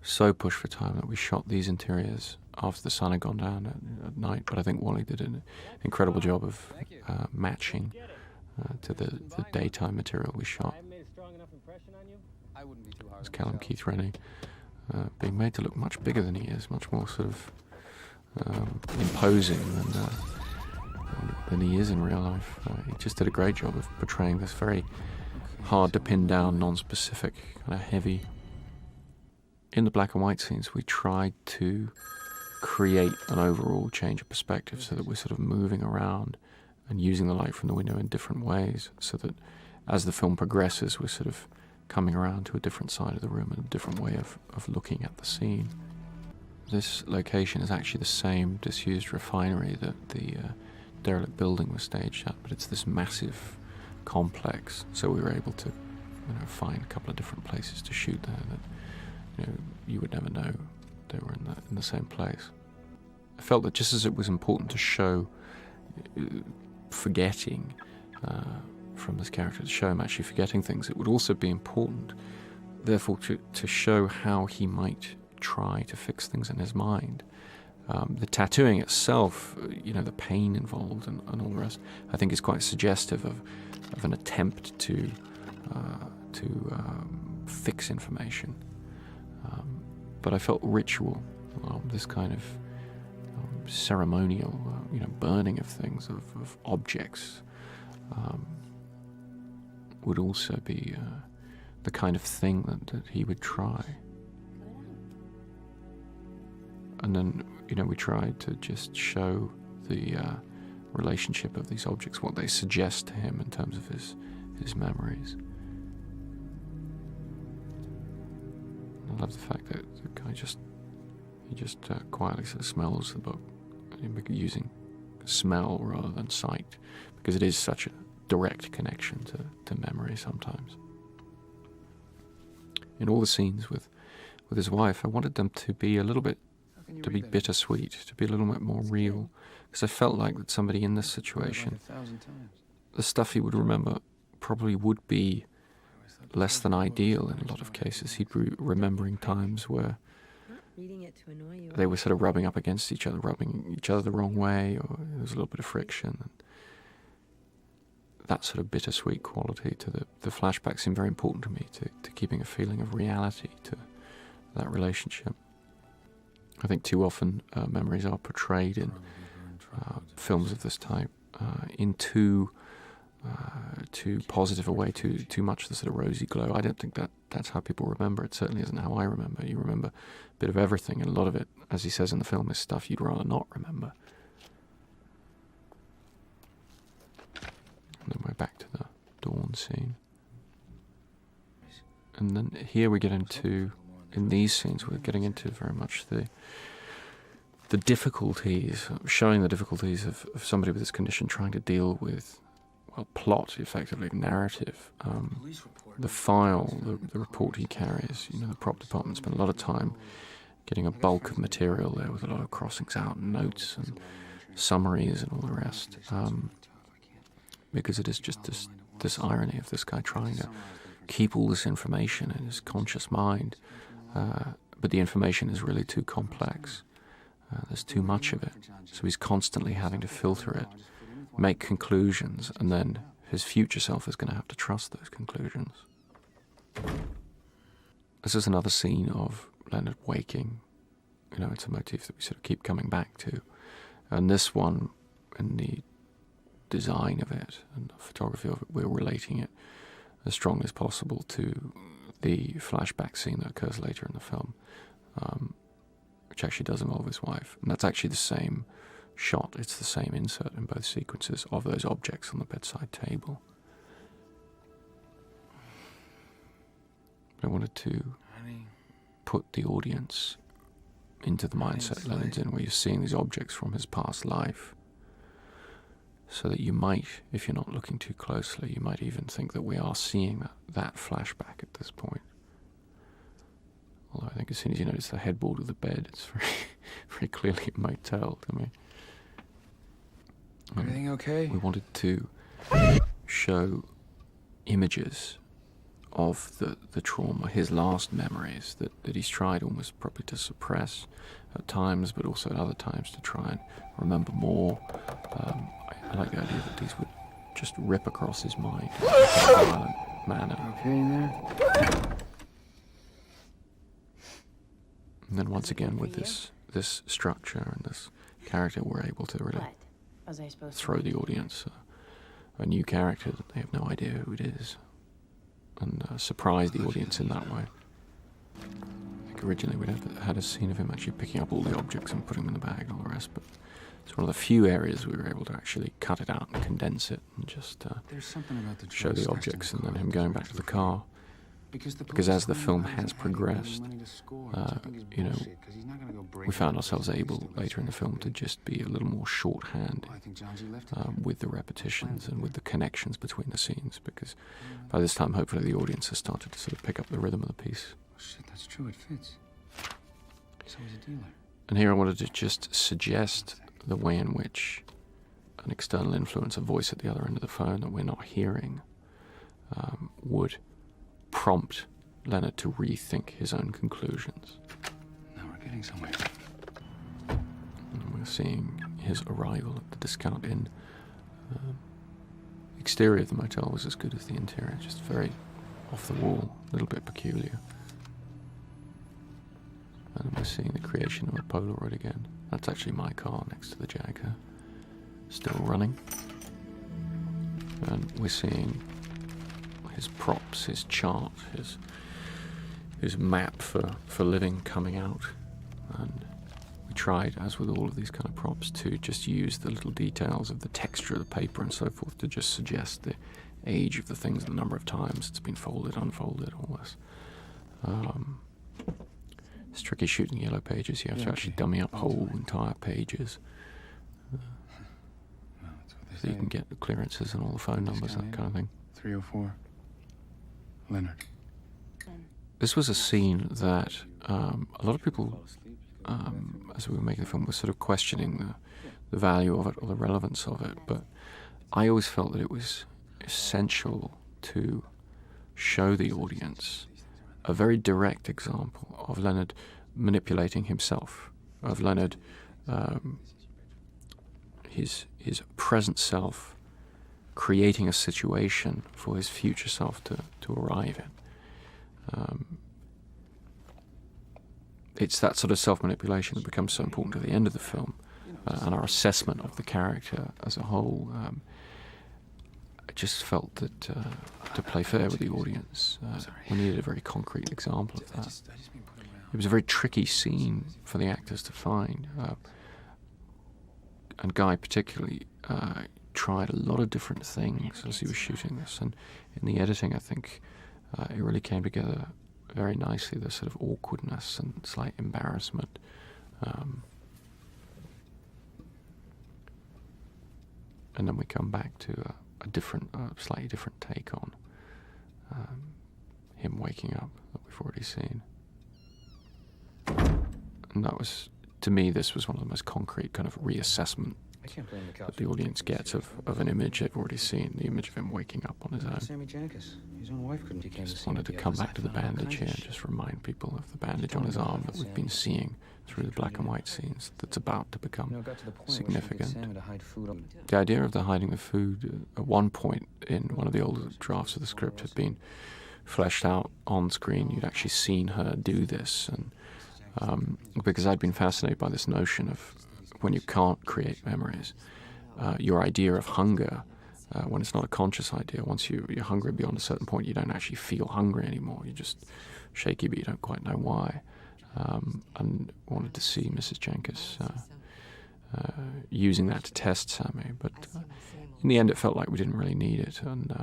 so pushed for time that we shot these interiors after the sun had gone down at night, but I think Wally did an incredible job of matching to the daytime material we shot. It was Callum Keith Rennie being made to look much bigger than he is, much more sort of imposing than he is in real life. He just did a great job of portraying this very hard to pin down, non-specific, kind of heavy. In the black and white scenes, we tried to create an overall change of perspective so that we're sort of moving around and using the light from the window in different ways, so that as the film progresses, we're sort of coming around to a different side of the room and a different way of looking at the scene. This location is actually the same disused refinery that the derelict building was staged at, but it's this massive complex, so we were able to find a couple of different places to shoot there that you would never know they were in the same place. I felt that just as it was important to show forgetting from this character, to show him actually forgetting things, it would also be important, therefore, to show how he might try to fix things in his mind The tattooing itself, the pain involved and all the rest, I think is quite suggestive of an attempt to fix information. But I felt ritual, this kind of ceremonial, burning of things, of objects, would also be the kind of thing that he would try. And then, we tried to just show the relationship of these objects, what they suggest to him in terms of his memories. I love the fact that the guy just quietly sort of smells the book, using smell rather than sight, because it is such a direct connection to memory sometimes. In all the scenes with his wife, I wanted them to be a little bit, to be bittersweet, to be a little bit more real, because I felt like that somebody in this situation, the stuff he would remember probably would be less than ideal in a lot of cases. He'd be remembering times where they were sort of rubbing up against each other, rubbing each other the wrong way, or there was a little bit of friction. And that sort of bittersweet quality to the flashback seemed very important to me, to keeping a feeling of reality to that relationship. I think too often memories are portrayed in films of this type in too positive a way, too much the sort of rosy glow. I don't think that's how people remember. It certainly isn't how I remember. You remember a bit of everything, and a lot of it, as he says in the film, is stuff you'd rather not remember. And then we're back to the dawn scene. And then here we get into, in these scenes, we're getting into very much the difficulties, showing the difficulties of somebody with this condition trying to deal with, plot, effectively, narrative. The file, the report he carries, the prop department spent a lot of time getting a bulk of material there with a lot of crossings out and notes and summaries and all the rest. Because it is just this irony of this guy trying to keep all this information in his conscious mind, but the information is really too complex. There's too much of it, so he's constantly having to filter it, make conclusions, and then his future self is going to have to trust those conclusions. This is another scene of Leonard waking. It's a motif that we sort of keep coming back to. And this one, in the design of it and the photography of it, we're relating it as strongly as possible to the flashback scene that occurs later in the film, which actually does involve his wife. And that's actually the same shot, it's the same insert in both sequences of those objects on the bedside table. I wanted to put the audience into the mindset Leonard's in, where you're seeing these objects from his past life, so that you might, if you're not looking too closely, you might even think that we are seeing that flashback at this point. Although I think as soon as you notice the headboard of the bed, it's very clearly a motel to me. Everything okay? We wanted to show images of the trauma, his last memories that he's tried almost probably to suppress at times, but also at other times to try and remember more. I like the idea that these would just rip across his mind in a violent manner. Okay in there? And then once again with this structure and this character, we're able to really throw the audience a new character that they have no idea who it is, and surprise the audience in that way. I think originally we'd had a scene of him actually picking up all the objects and putting them in the bag and all the rest, but it's one of the few areas we were able to actually cut it out and condense it and just show the objects, and then him going back to the car. Because as the film has progressed, we found ourselves able later in the film to just be a little more shorthand with the repetitions and with the connections between the scenes, because by this time hopefully the audience has started to sort of pick up the rhythm of the piece. Oh, shit, that's true, it fits. So he's a dealer. And here I wanted to just suggest the way in which an external influence, a voice at the other end of the phone that we're not hearing, would prompt Leonard to rethink his own conclusions. Now we're getting somewhere. seeing his arrival at the Discount Inn. Exterior of the motel was as good as the interior, just very off the wall, a little bit peculiar. And we're seeing the creation of a Polaroid again. That's actually my car next to the Jaguar, still running. And we're seeing his props, his chart, his map for living coming out. And we tried, as with all of these kind of props, to just use the little details of the texture of the paper and so forth to just suggest the age of the things, the number of times it's been folded, unfolded, all this. It's tricky shooting yellow pages. You have to actually dummy up whole entire pages. So you can get the clearances and all the phone numbers, that kind of thing. 304. Leonard. This was a scene that a lot of people, as we were making the film, were sort of questioning the value of it or the relevance of it. But I always felt that it was essential to show the audience a very direct example of Leonard manipulating himself, of Leonard, his present self, creating a situation for his future self to arrive in. It's that sort of self-manipulation that becomes so important at the end of the film, and our assessment of the character as a whole. I just felt that to play fair with the audience, we needed a very concrete example of that. It was a very tricky scene for the actors to find, and Guy particularly tried a lot of different things as he was shooting this, and in the editing I think it really came together very nicely, the sort of awkwardness and slight embarrassment. And then we come back to a different, slightly different take on him waking up that we've already seen. And that was, to me, this was one of the most concrete kind of reassessment that the audience gets of an image they've already seen, the image of him waking up on his own. Sammy Janicus. His own wife couldn't. Just wanted to come back to the bandage here and just remind people of the bandage on his arm that we've been seeing through the black and white scenes that's about to become significant. The idea of the hiding the food at one point in one of the older drafts of the script had been fleshed out on screen. You'd actually seen her do this, and because I'd been fascinated by this notion of when you can't create memories, your idea of hunger, when it's not a conscious idea, once you're hungry beyond a certain point, you don't actually feel hungry anymore. You're just shaky, but you don't quite know why. And wanted to see Mrs. Jenkins using that to test Sammy, but in the end it felt like we didn't really need it, and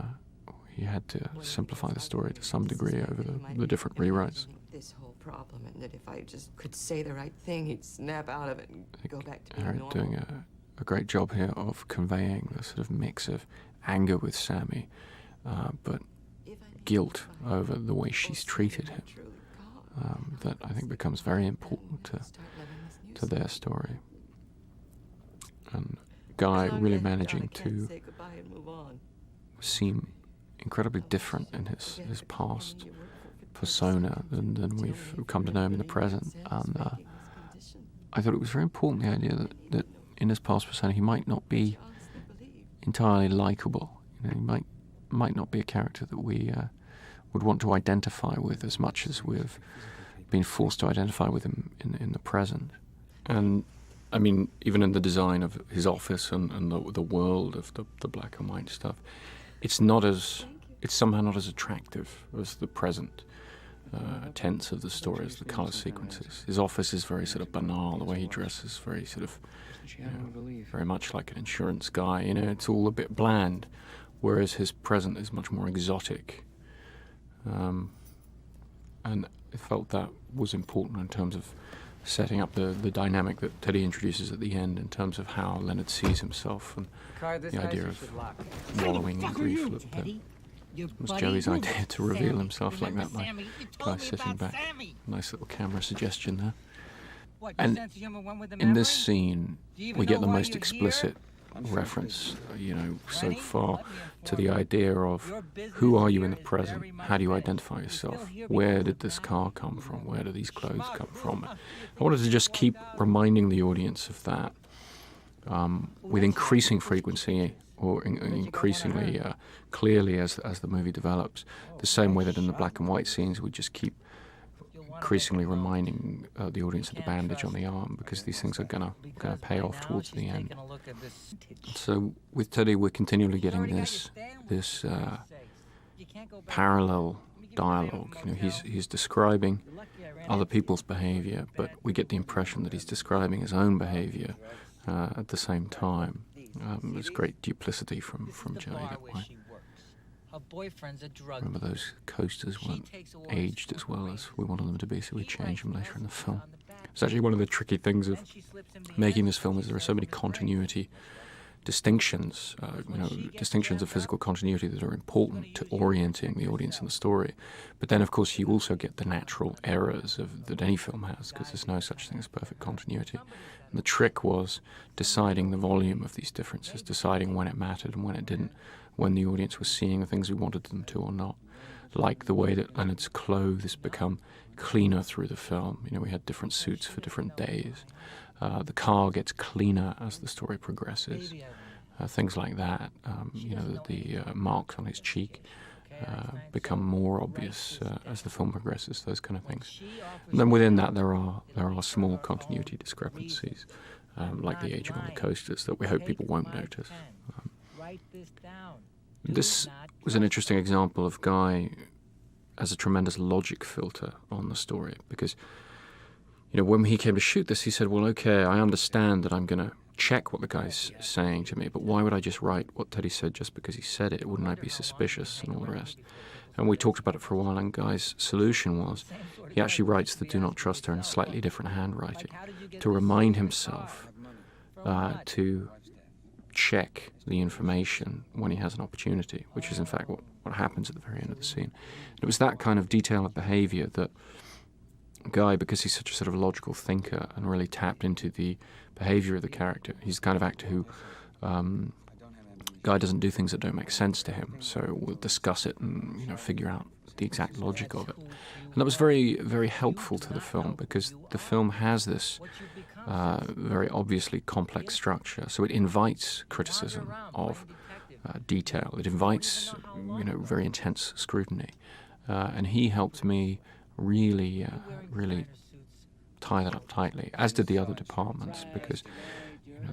he had to simplify the story to some degree over the different rewrites. This whole problem, and that if I just could say the right thing, he'd snap out of it and go back to being Harriet normal. doing a great job here of conveying the sort of mix of anger with Sammy, but guilt over the way she's treated him. That I think becomes very important to their story. And Guy really managing to seem incredibly different in his past persona than we've come to know him in the present. And I thought it was very important, the idea that in his past persona he might not be entirely likable. You know, he might not be a character that we would want to identify with as much as we've been forced to identify with him in the present. And I mean, even in the design of his office and the world of the black and white stuff, it's somehow not as attractive as the present tense of the story, as the colour sequences. His office is very sort of banal. The way he dresses, very sort of, very much like an insurance guy. You know, it's all a bit bland, whereas his present is much more exotic. And I felt that was important in terms of setting up the dynamic that Teddy introduces at the end in terms of how Leonard sees himself and the idea of wallowing in grief. It was Joey's idea to reveal himself like that by Guy sitting back. Nice little camera suggestion there. And in this scene, we get the most explicit reference, so far to the idea of who are you in the present? How do you identify yourself? Where did this car come from? Where do these clothes come from? I wanted to just keep reminding the audience of that with increasing frequency or increasingly clearly as the movie develops, the same way that in the black and white scenes we just keep increasingly reminding the audience of the bandage on the arm, because these things are gonna pay off towards the end. So with Teddy, we're continually getting this parallel dialogue. You know, he's describing other people's behavior, but we get the impression that he's describing his own behavior at the same time. There's great duplicity from Joey that way. Remember, those coasters weren't aged as well as we wanted them to be, so we changed them later in the film. It's actually one of the tricky things of making this film is there are so many continuity distinctions, distinctions of physical continuity that are important to orienting the audience in the story. But then, of course, you also get the natural errors that any film has, because there's no such thing as perfect continuity. And the trick was deciding the volume of these differences, deciding when it mattered and when it didn't, when the audience was seeing the things we wanted them to or not. Like the way that Leonard's clothes become cleaner through the film. You know, we had different suits for different days. The car gets cleaner as the story progresses. Things like that. The marks on his cheek become more obvious as the film progresses. Those kind of things. And then within that, there are small continuity discrepancies, like the aging on the coasters that we hope people won't notice. This was an interesting example of Guy as a tremendous logic filter on the story, because, you know, when he came to shoot this, he said, well, okay, I understand that I'm going to check what the guy's saying to me, but why would I just write what Teddy said just because he said it? Wouldn't I be suspicious and all the rest? And we talked about it for a while, and Guy's solution was he actually writes the do not trust her in slightly different handwriting to remind himself to check the information when he has an opportunity, which is in fact what happens at the very end of the scene. And it was that kind of detail of behavior that Guy, because he's such a sort of logical thinker and really tapped into the behavior of the character, he's the kind of actor who Guy doesn't do things that don't make sense to him, so we'll discuss it and, you know, figure out the exact logic of it. And that was very, very helpful to the film, because the film has this very obviously complex structure, so it invites criticism of detail. It invites, very intense scrutiny, and he helped me really tie that up tightly, as did the other departments, because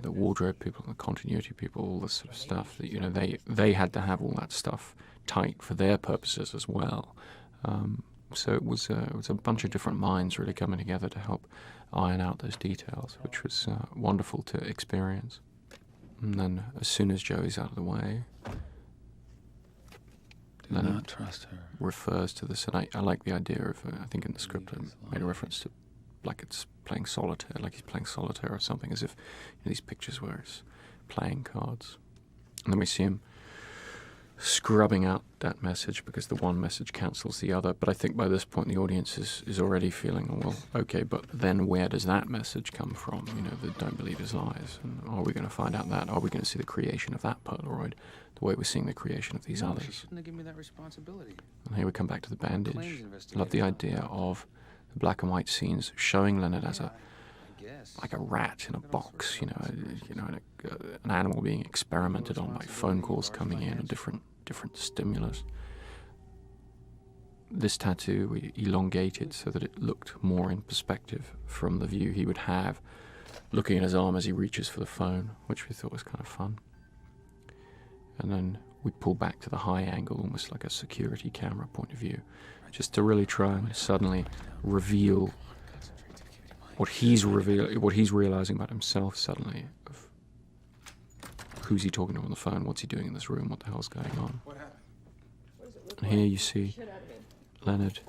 the wardrobe people, the continuity people, all this sort of stuff, that they had to have all that stuff tight for their purposes as well. So it was a bunch of different minds really coming together to help iron out those details, which was wonderful to experience. And then as soon as Joey's out of the way, Leonard trust her. refers to this, and I like the idea of, I think in the script I made a reference to like it's playing solitaire, like he's playing solitaire or something, as if these pictures where he's playing cards. And then we see him scrubbing out that message because the one message cancels the other. But I think by this point the audience is already feeling, well, okay, but then where does that message come from? That don't believe his lies. And are we going to find out that? Are we going to see the creation of that Polaroid the way we're seeing the creation of these others? She shouldn't have given me that responsibility. And here we come back to the bandage. I love the idea of the black and white scenes showing Leonard as like a rat in a box, an animal being experimented on by phone calls coming in and different stimulus. This tattoo we elongated so that it looked more in perspective from the view he would have looking at his arm as he reaches for the phone, which we thought was kind of fun. And then we pull back to the high angle, almost like a security camera point of view, just to really try and suddenly reveal what he's realizing about himself suddenly, of who's he talking to on the phone, what's he doing in this room, what the hell's going on. And here you see Leonard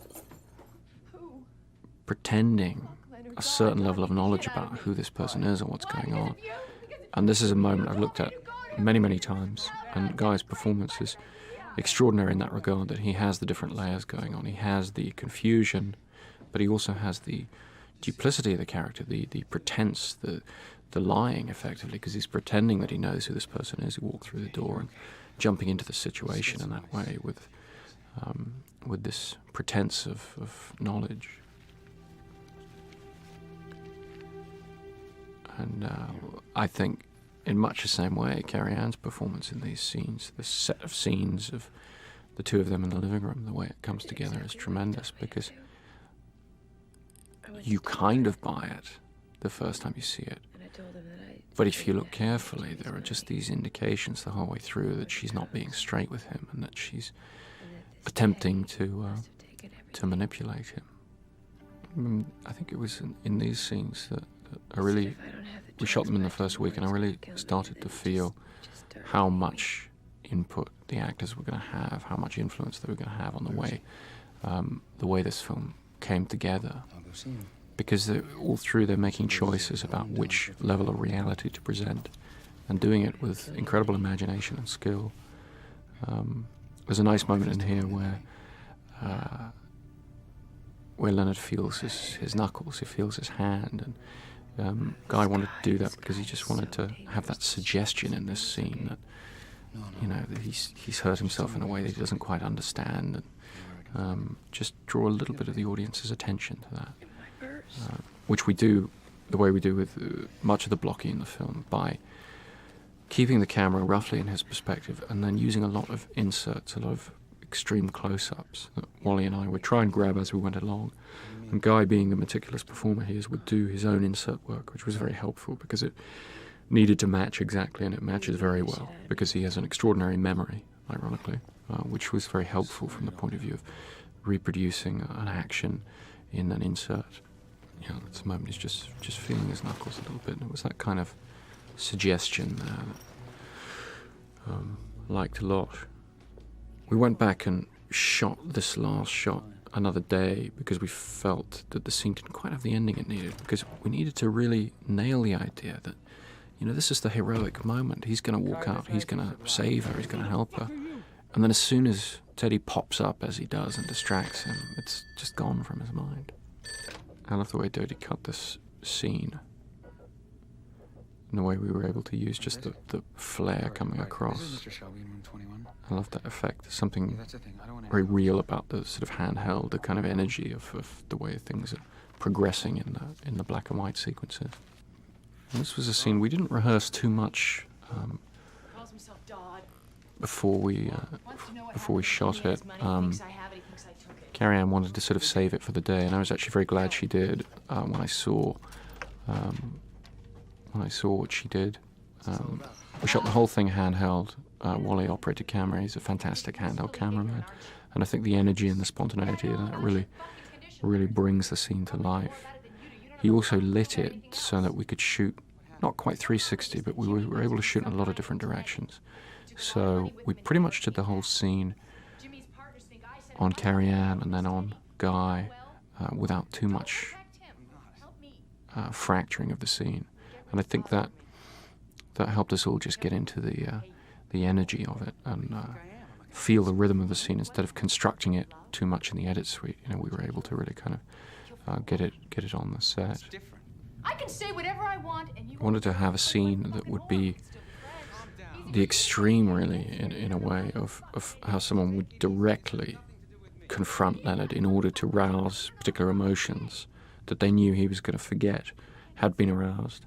pretending a certain level of knowledge about who this person is and what's going on. And this is a moment I've looked at many, many times, and Guy's performance is extraordinary in that regard, that he has the different layers going on. He has the confusion, but he also has the duplicity of the character, the pretense, the lying, effectively, because he's pretending that he knows who this person is who walked through the door and jumping into the situation in that way with this pretense of knowledge. And I think in much the same way, Carrie-Anne's performance in these scenes, the set of scenes of the two of them in the living room, the way it comes together is tremendous, because you kind of buy it the first time you see it. But if you look carefully, there are just these indications the whole way through that she's not being straight with him and that she's attempting to manipulate him. I think it was in these scenes that we shot them in the first week, and I really started to feel how much input the actors were going to have, how much influence they were going to have on the way this film came together. Because all through they're making choices about which level of reality to present, and doing it with incredible imagination and skill. There's a nice moment in here where Leonard feels his knuckles, he feels his hand, and Guy wanted to do that because he just wanted to have that suggestion in this scene that, that he's hurt himself in a way that he doesn't quite understand, and just draw a little bit of the audience's attention to that. Which we do the way we do with much of the blocking in the film, by keeping the camera roughly in his perspective and then using a lot of inserts, a lot of extreme close-ups that Wally and I would try and grab as we went along. And Guy, being the meticulous performer he is, would do his own insert work, which was very helpful because it needed to match exactly, and it matches very well because he has an extraordinary memory, ironically, which was very helpful from the point of view of reproducing an action in an insert. At this moment he's just feeling his knuckles a little bit, and it was that kind of suggestion that I liked a lot. We went back and shot this last shot another day because we felt that the scene didn't quite have the ending it needed, because we needed to really nail the idea that, this is the heroic moment. He's going to walk out, he's going to save her, he's going to help her. And then as soon as Teddy pops up, as he does, and distracts him, it's just gone from his mind. I love the way Dodie cut this scene, and the way we were able to use just the flare coming across. I love that effect. There's something very real about the sort of handheld, the kind of energy of the way things are progressing in the black and white sequences. And this was a scene we didn't rehearse too much before we shot it. Carrie-Anne wanted to sort of save it for the day, and I was actually very glad she did when I saw what she did. We shot the whole thing handheld. Wally operated camera. He's a fantastic handheld cameraman, and I think the energy and the spontaneity of that really brings the scene to life. He also lit it so that we could shoot not quite 360, but we were able to shoot in a lot of different directions. So we pretty much did the whole scene on Carrie-Anne and then on Guy without too much fracturing of the scene. And I think that helped us all just get into the energy of it and feel the rhythm of the scene instead of constructing it too much in the edit suite. We were able to really kind of get it on the set. I can say whatever I want, and you I wanted to have a scene that would be the extreme, really, in a way, of how someone would directly confront Leonard in order to rouse particular emotions that they knew he was going to forget had been aroused.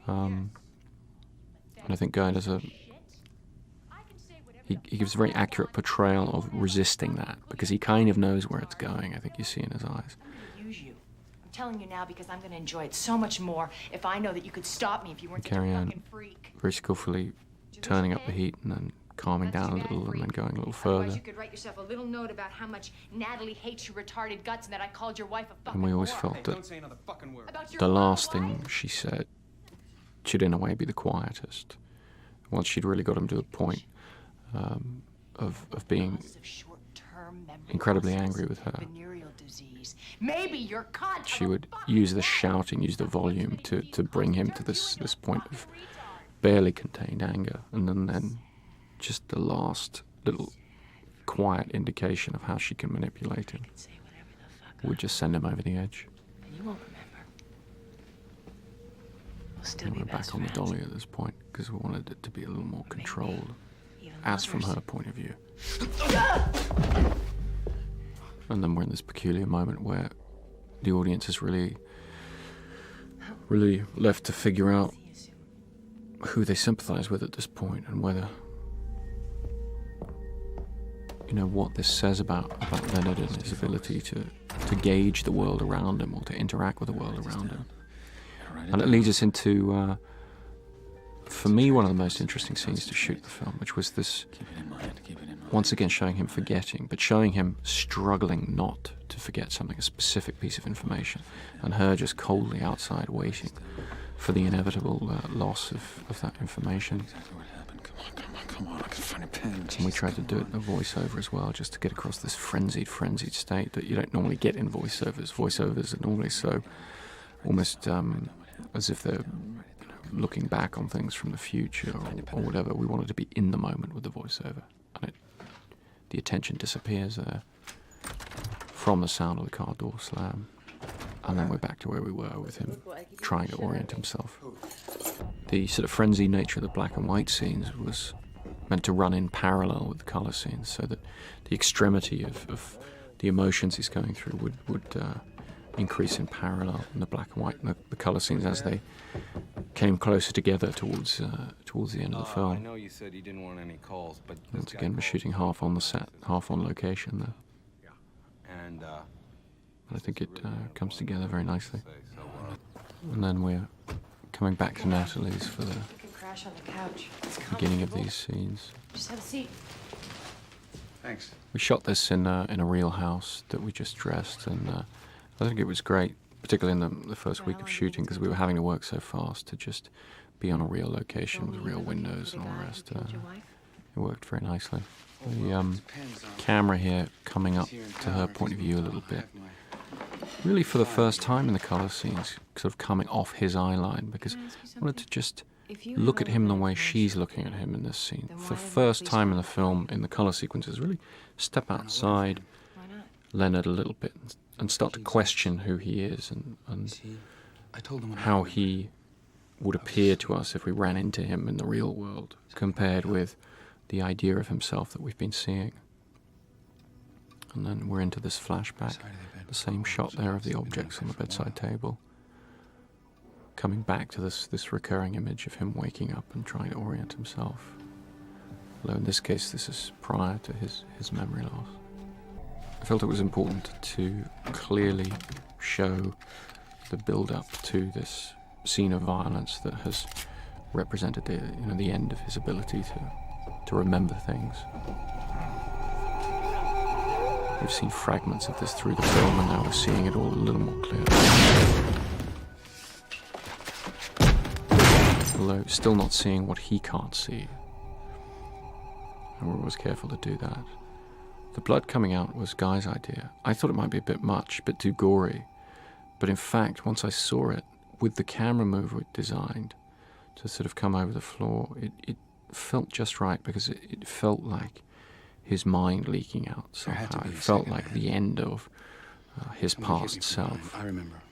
And I think Guy does he gives a very accurate portrayal of resisting that, because he kind of knows where it's going. I think you see in his eyes. I'm gonna use you. I'm telling you now because I'm gonna enjoy it so much more if I know that you could stop me if you weren't such a fucking freak. Very skillfully turning up the heat and then calming down a little and then going a little further. Otherwise you could write yourself a little note about how much Natalie hates your retarded guts and that I called your wife a fucking And we always whore. felt that Don't say another fucking word. About your the last fucking thing wife? she said should in a way be the quietest. Once she'd really got him to the point of being Causes of short-term memory incredibly loss, angry with her, venereal disease. Maybe your cunt she of a would fucking use the wife. shouting, use the volume to bring him to this point of barely contained anger, and then just the last little quiet indication of how she can manipulate him Say whatever the fuck would just send him over the edge. and you won't remember. We'll still And be we're best back on the friends. dolly at this point because we wanted it to be a little more controlled, Even as from lovers. her point of view. And then we're in this peculiar moment where the audience is really left to figure out who they sympathise with at this point, and whether, you know, what this says about Leonard and his ability to gauge the world around him, or to interact with the world around him. And it leads us into, for me, one of the most interesting scenes to shoot the film, which was this, once again showing him forgetting, but showing him struggling not to forget something, a specific piece of information, and her just coldly outside waiting for the inevitable loss of that information. Come on, I can find a pen. And we tried to do it in a voiceover as well, just to get across this frenzied state that you don't normally get in voiceovers. Voiceovers are normally so almost as if they're looking back on things from the future or whatever. We wanted to be in the moment with the voiceover, and the attention disappears there from the sound of the car door slam, and then we're back to where we were with him trying to orient himself. The sort of frenzied nature of the black and white scenes was meant to run in parallel with the colour scenes, so that the extremity of the emotions he's going through would increase in parallel in the black and white, and the colour scenes as they came closer together towards the end of the film. I know you said you didn't want any calls, but Once again, we're shooting half on the set, half on location there. And I think it comes together very nicely. And then we're coming back to Natalie's for the You can crash on the couch. It's beginning of comfortable. these scenes. Just have a seat. thanks. We shot this in a real house that we just dressed, and I think it was great, particularly in the first week of shooting, because we were having to work so fast to just be on a real location with real windows and all the rest. It worked very nicely. The camera here coming up to her point of view a little bit. Really for the first time in the colour scenes, sort of coming off his eye line, because I wanted to just look at him the way she's looking at him in this scene. For the first time in the film, in the colour sequences, really step outside Leonard a little bit and start to question who he is and how he would appear to us if we ran into him in the real world, compared with the idea of himself that we've been seeing. And then we're into this flashback, the same shot there of the objects on the bedside table, coming back to this recurring image of him waking up and trying to orient himself. Although in this case this is prior to his memory loss. I felt it was important to clearly show the build-up to this scene of violence that has represented the end of his ability to remember things. We've seen fragments of this through the film, and now we're seeing it all a little more clearly. Although still not seeing what he can't see. And we're always careful to do that. The blood coming out was Guy's idea. I thought it might be a bit much, a bit too gory. But in fact, once I saw it, with the camera move we'd designed to sort of come over the floor, it felt just right, because it felt like his mind leaking out somehow. It felt like the end of his past self. I remember.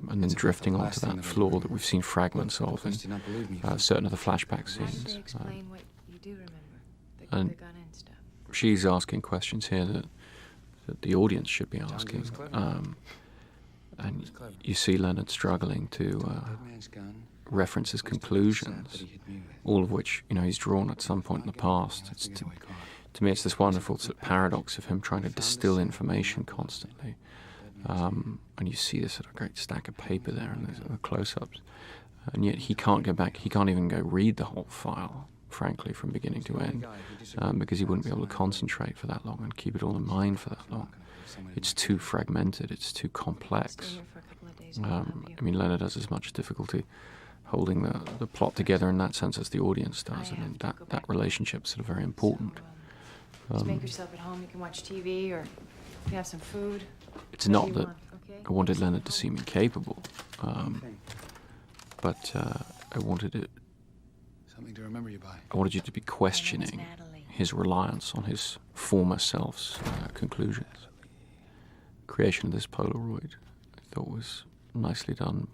And then drifting onto that floor that we've seen fragments of in certain of the flashback scenes. Explain what you do remember. And The gun and stuff. she's asking questions here that the audience should be asking. And you see Leonard struggling to reference his conclusions, all of which, he's drawn at some point in the past. To me, it's this wonderful sort of paradox of him trying to distill information constantly. And you see this sort of great stack of paper there and the close-ups. And yet he can't go back, he can't even go read the whole file, frankly, from beginning to end, because he wouldn't be able to concentrate for that long and keep it all in mind for that long. It's too fragmented, it's too complex. Leonard has as much difficulty holding the plot together in that sense as the audience does. I mean, that relationship's sort of very important. Just make yourself at home. You can watch TV, or you can have some food. It's not that I wanted Leonard to seem incapable, but I wanted it. Something to remember you by. I wanted you to be questioning his reliance on his former self's conclusions. Creation of this Polaroid, I thought, was nicely done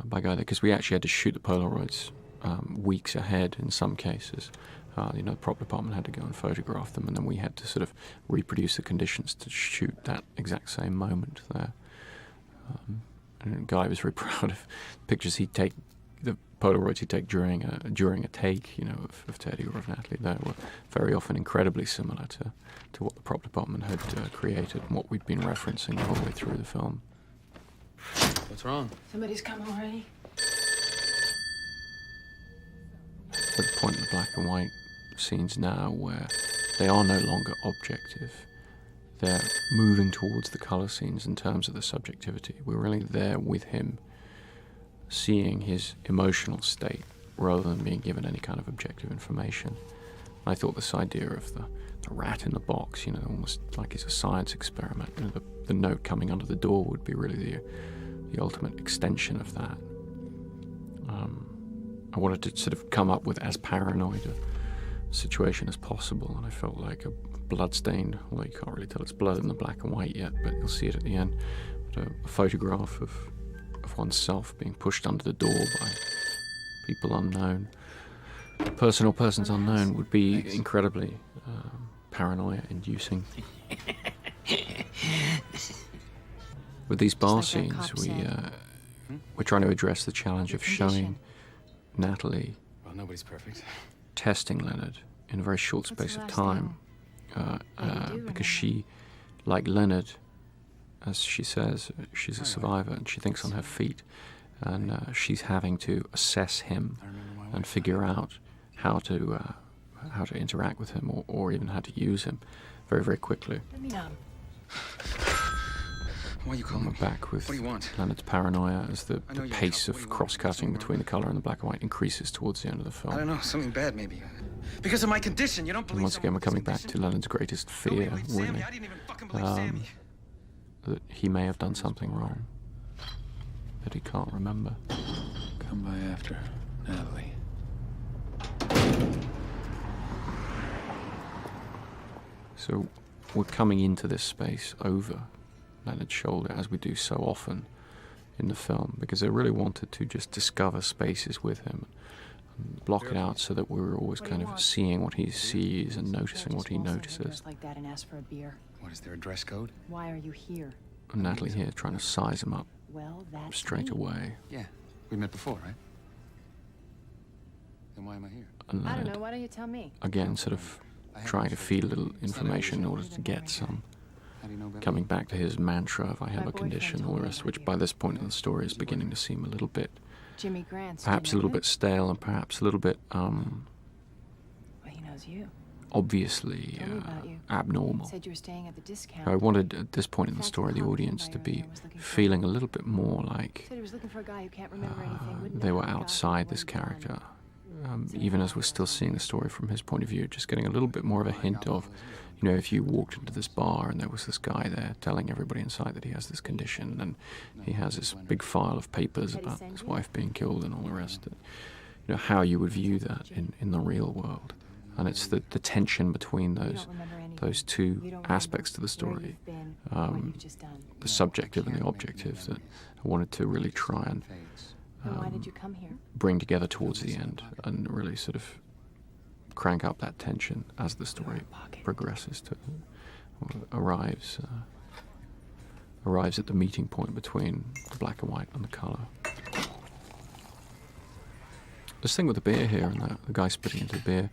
by Guy there, because we actually had to shoot the Polaroids weeks ahead in some cases. The prop department had to go and photograph them, and then we had to sort of reproduce the conditions to shoot that exact same moment there. And Guy was very proud of pictures he'd take, the Polaroids you take during a take, of Teddy or of Natalie, they were very often incredibly similar to what the prop department had created and what we'd been referencing the whole way through the film. What's wrong? Somebody's come already. At a point in the black and white scenes now where they are no longer objective. They're moving towards the colour scenes in terms of the subjectivity. We're really there with him, seeing his emotional state rather than being given any kind of objective information. I thought this idea of the rat in the box, almost like it's a science experiment. The note coming under the door would be really the ultimate extension of that. I wanted to sort of come up with as paranoid a situation as possible, and I felt like a bloodstained, although you can't really tell it's blood in the black and white yet, but you'll see it at the end, but a photograph of oneself being pushed under the door by people unknown. Person or persons unknown would be incredibly paranoia-inducing. With these bar scenes, we're trying to address the challenge of showing Natalie Well, nobody's perfect. testing Leonard in a very short space of time, because she, like Leonard, as she says, she's a survivor and she thinks on her feet, and she's having to assess him and figure out how to interact with him or even how to use him very, very quickly. Why are you calling We're me? back with What do you want? Leonard's paranoia as the know you pace have. of What do you want? cross-cutting Something between the wrong? colour and the black and white increases towards the end of the I don't film. know, something bad maybe. Because of my condition, you don't believe And once again, we're coming someone with back this to Leonard's greatest condition? Nobody fear, believed Sammy. really, I didn't even fucking believe Sammy. that he may have done something wrong that he can't remember. Come by after, Natalie. So we're coming into this space over Leonard's shoulder, as we do so often in the film, because I really wanted to just discover spaces with him and block it out so that we were always kind of seeing what he sees and noticing what he notices. Like that and ask for a beer. What, is there a dress code? Why are you here? And Natalie here trying to size him up Well, that's straight me. away. Yeah, we met before, right? Then why am I here? And I don't Leonard, know. Why don't you tell me? again, sort of trying to feed a little information in order to get some. How do you know about Coming back to his mantra of I have My a condition, boyfriend all the told me rest, about which you. by this point in the story is beginning to seem a little bit, Jimmy Grant's. perhaps a little bit stale and perhaps a little bit Well, he knows you. obviously Told me about you. abnormal. Said you were staying at the discount. I wanted at this point in the That's story the the audience to buyer be was looking for. feeling a little bit more like Said he was looking for a guy who can't remember anything. Wouldn't they know were how he got outside here, this what he'd done. character. Even as we're still seeing the story from his point of view, just getting a little bit more of a hint of, if you walked into this bar and there was this guy there telling everybody inside that he has this condition, and he has this big file of papers about his wife being killed and all the rest, how you would view that in the real world. And it's the tension between You those don't remember anything. those two You don't remember aspects to the where story, you've been, what um, you've just done. the subjective and the objective, that I wanted to really try and Then why did you come here? bring together towards the end and really sort of crank up that tension as the story progresses to arrives at the meeting point between the black and white and the colour. This thing with the beer here and the guy spitting into the beer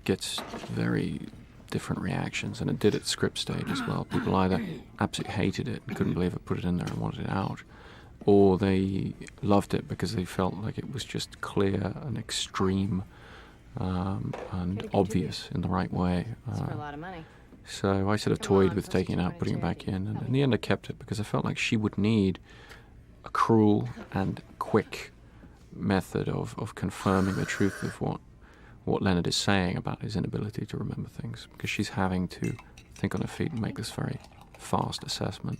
gets very different reactions, and it did at script stage as well. People either absolutely hated it and couldn't believe it, put it in there and wanted it out, or they loved it because they felt like it was just clear and extreme and obvious in the right way. That's for a lot of money. So I sort of Come toyed on, with first taking it you out, wanted putting it back charity. in, and in the end I kept it because I felt like she would need a cruel and quick method of confirming the truth of what Leonard is saying about his inability to remember things, because she's having to think on her feet and make this very fast assessment.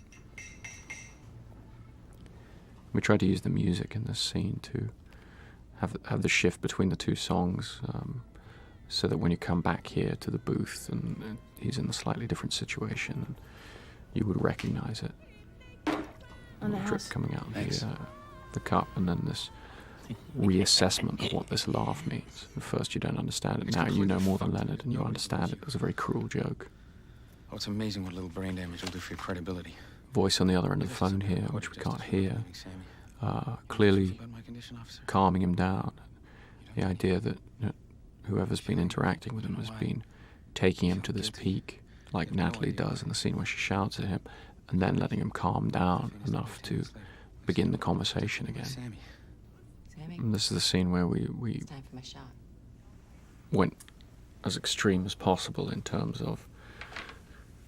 We tried to use the music in this scene to have the shift between the two songs, so that when you come back here to the booth and he's in a slightly different situation, you would recognize it. On the drip house. coming out of Thanks. the cup, and then this reassessment of what this laugh means. At first you don't understand it. Now you know more than Leonard, and you understand it. It was a very cruel joke. Oh, it's amazing what a little brain damage will do for your credibility. Voice on the other end of the phone here, which we can't hear. clearly About my condition, officer. calming him down. The idea that whoever's been interacting with him has been taking him to this peak, like Natalie does in the scene where she shouts at him, and then letting him calm down enough to begin the conversation again. Sammy. Sammy, And this is the scene where we it's time for my shot. went as extreme as possible in terms of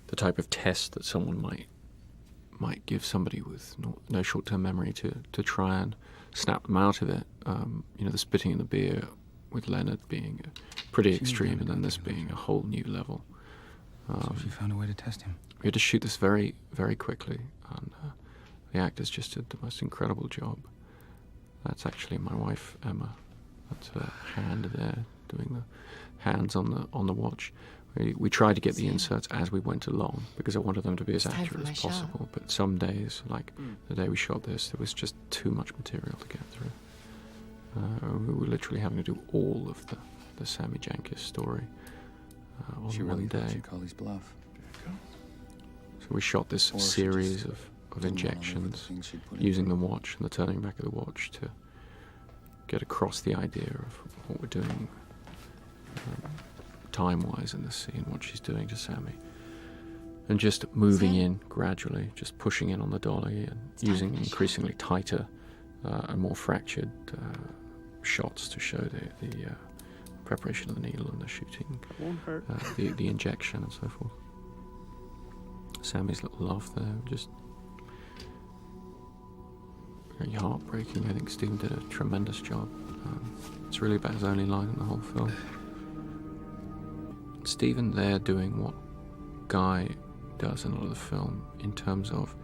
the type of test that someone might give somebody with no short-term memory to try and snap them out of it. The spitting in the beer with Leonard being pretty extreme, and then this being a whole new level. So she found a way to test him. We had to shoot this very, very quickly, and the actors just did the most incredible job. That's actually my wife, Emma. That's her hand there, doing the hands on the watch. We tried to get the inserts as we went along because I wanted them to be as It's time accurate for as my possible. But some days, like the day we shot this, there was just too much material to get through. We were literally having to do all of the Sammy Jankis story on She one really thought day. she'd call his bluff. So we shot this Or she series just of didn't want all over the injections things she'd put in using for the him. watch and the turning back of the watch to get across the idea of what we're doing time-wise in the scene, what she's doing to Sammy. And just moving in gradually, just pushing in on the dolly and using increasingly tighter and more fractured shots to show the preparation of the needle and the shooting, Won't hurt. the injection and so forth. Sammy's little laugh there, just very heartbreaking. I think Stephen did a tremendous job. It's really about his only line in the whole film. Stephen there doing what Guy does in a lot of the film in terms of,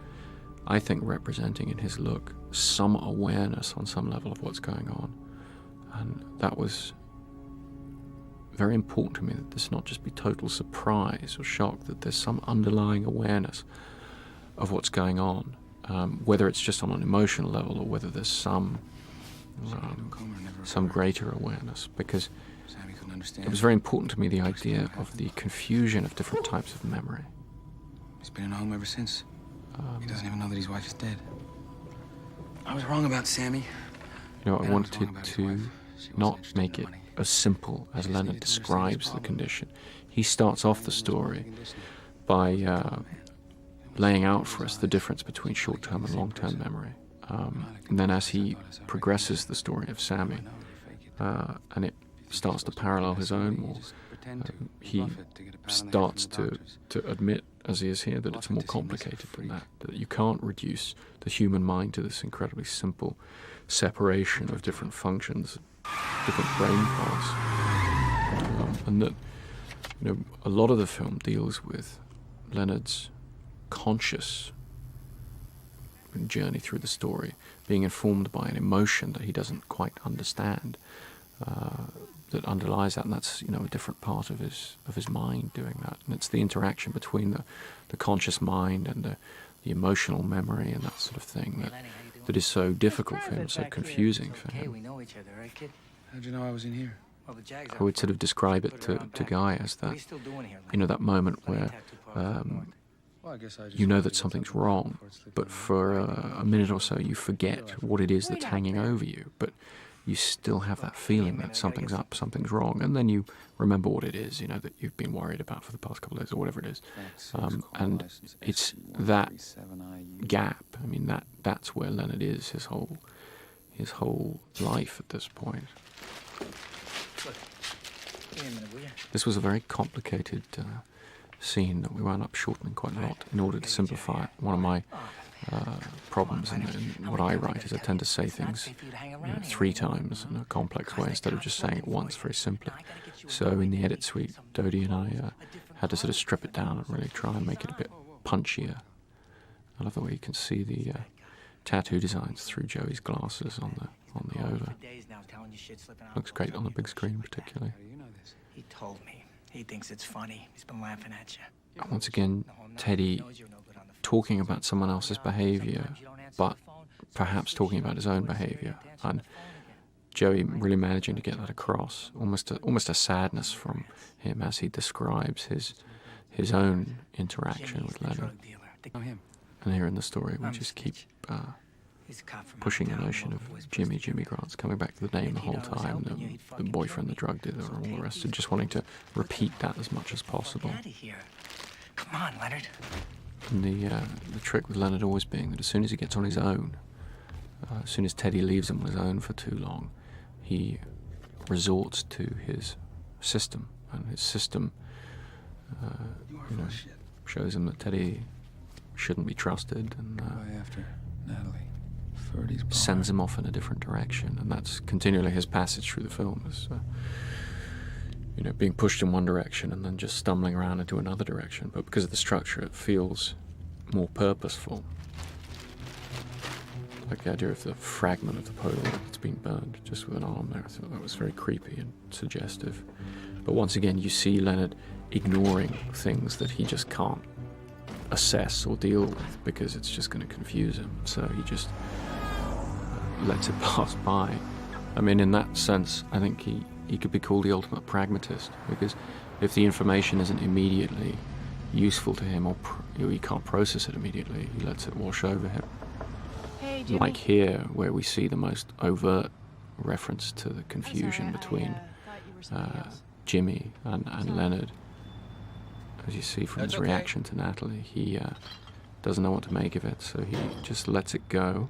I think, representing in his look some awareness on some level of what's going on. And that was very important to me, that this not just be total surprise or shock, that there's some underlying awareness of what's going on, whether it's just on an emotional level or whether there's some greater awareness, because Sammy couldn't understand. it was very important to me, the idea of the confusion of different types of memory. He's been in a home ever since. He doesn't even know that his wife is dead. I was wrong about Sammy. I And I was wrong wanted about his to wife. She wasn't not interested in make the it money. as simple as She just Leonard needed to understand his describes the problem. condition. He starts off the story by laying out for us the difference between short-term and long-term memory. And then as he progresses the story of Sammy, and it starts to parallel his own more, he starts to admit, as he is here, that it's more complicated than that you can't reduce the human mind to this incredibly simple separation of different functions, different brain parts, and that a lot of the film deals with Leonard's conscious journey through the story, being informed by an emotion that he doesn't quite understand, that underlies that, and that's a different part of his mind doing that. And it's the interaction between the conscious mind and the emotional memory and that sort of thing that is so difficult for him, so confusing for him. We know each other, right, kid? How'd you know I was in here? Well, the Jags I would sort of describe it to Guy as What are that, you still doing here? that moment where Well, I guess I just you know wanted that to get something's something wrong, before it slipped but my for mind. a minute or so you forget what it is that's hanging over you, but you still have that feeling that something's up, something's wrong, and then you remember what it is, that you've been worried about for the past couple of days or whatever it is. And it's that gap, that's where Leonard is, his whole life at this point. Wait a minute, will you? This was a very complicated scene that we wound up shortening quite a lot in order to simplify it. One of my problems in what I write is I tend to say things 3 times in a complex way instead of just saying it once very simply. So in the edit suite, Dodie and I had to sort of strip it down and really try and make it a bit punchier. I love the way you can see the tattoo designs through Joey's glasses on the over. Looks great on the big screen particularly. How do you know this? He told me. He thinks it's funny. He's been laughing at you. And once again, Teddy talking about someone else's behaviour, but perhaps talking about his own behaviour, and Joey really managing to get that across, almost a sadness from him as he describes his own interaction with Leonard. Oh, him. And here in the story, we just keep pushing the notion of Jimmy Grant's coming back to the name the whole time, the boyfriend, the drug dealer, and all the rest, and just wanting to repeat that as much as possible. Come on, Leonard. And the trick with Leonard always being that as soon as he gets on his own, as soon as Teddy leaves him on his own for too long, he resorts to his system, and his system shows him that Teddy shouldn't be trusted, and after Natalie. sends him off in a different direction. And that's continually his passage through the film, is being pushed in one direction and then just stumbling around into another direction. But because of the structure, it feels more purposeful. Like the idea of the fragment of the Polaroid that's been burned just with an arm there. I thought that was very creepy and suggestive. But once again, you see Leonard ignoring things that he just can't assess or deal with because it's just going to confuse him. So he just lets it pass by. I mean, in that sense, I think he could be called the ultimate pragmatist, because if the information isn't immediately useful to him, or he can't process it immediately, he lets it wash over him. Hey, Jimmy. Like here, where we see the most overt reference to the confusion between Jimmy and Leonard. As you see from his reaction to Natalie, he doesn't know what to make of it, so he just lets it go,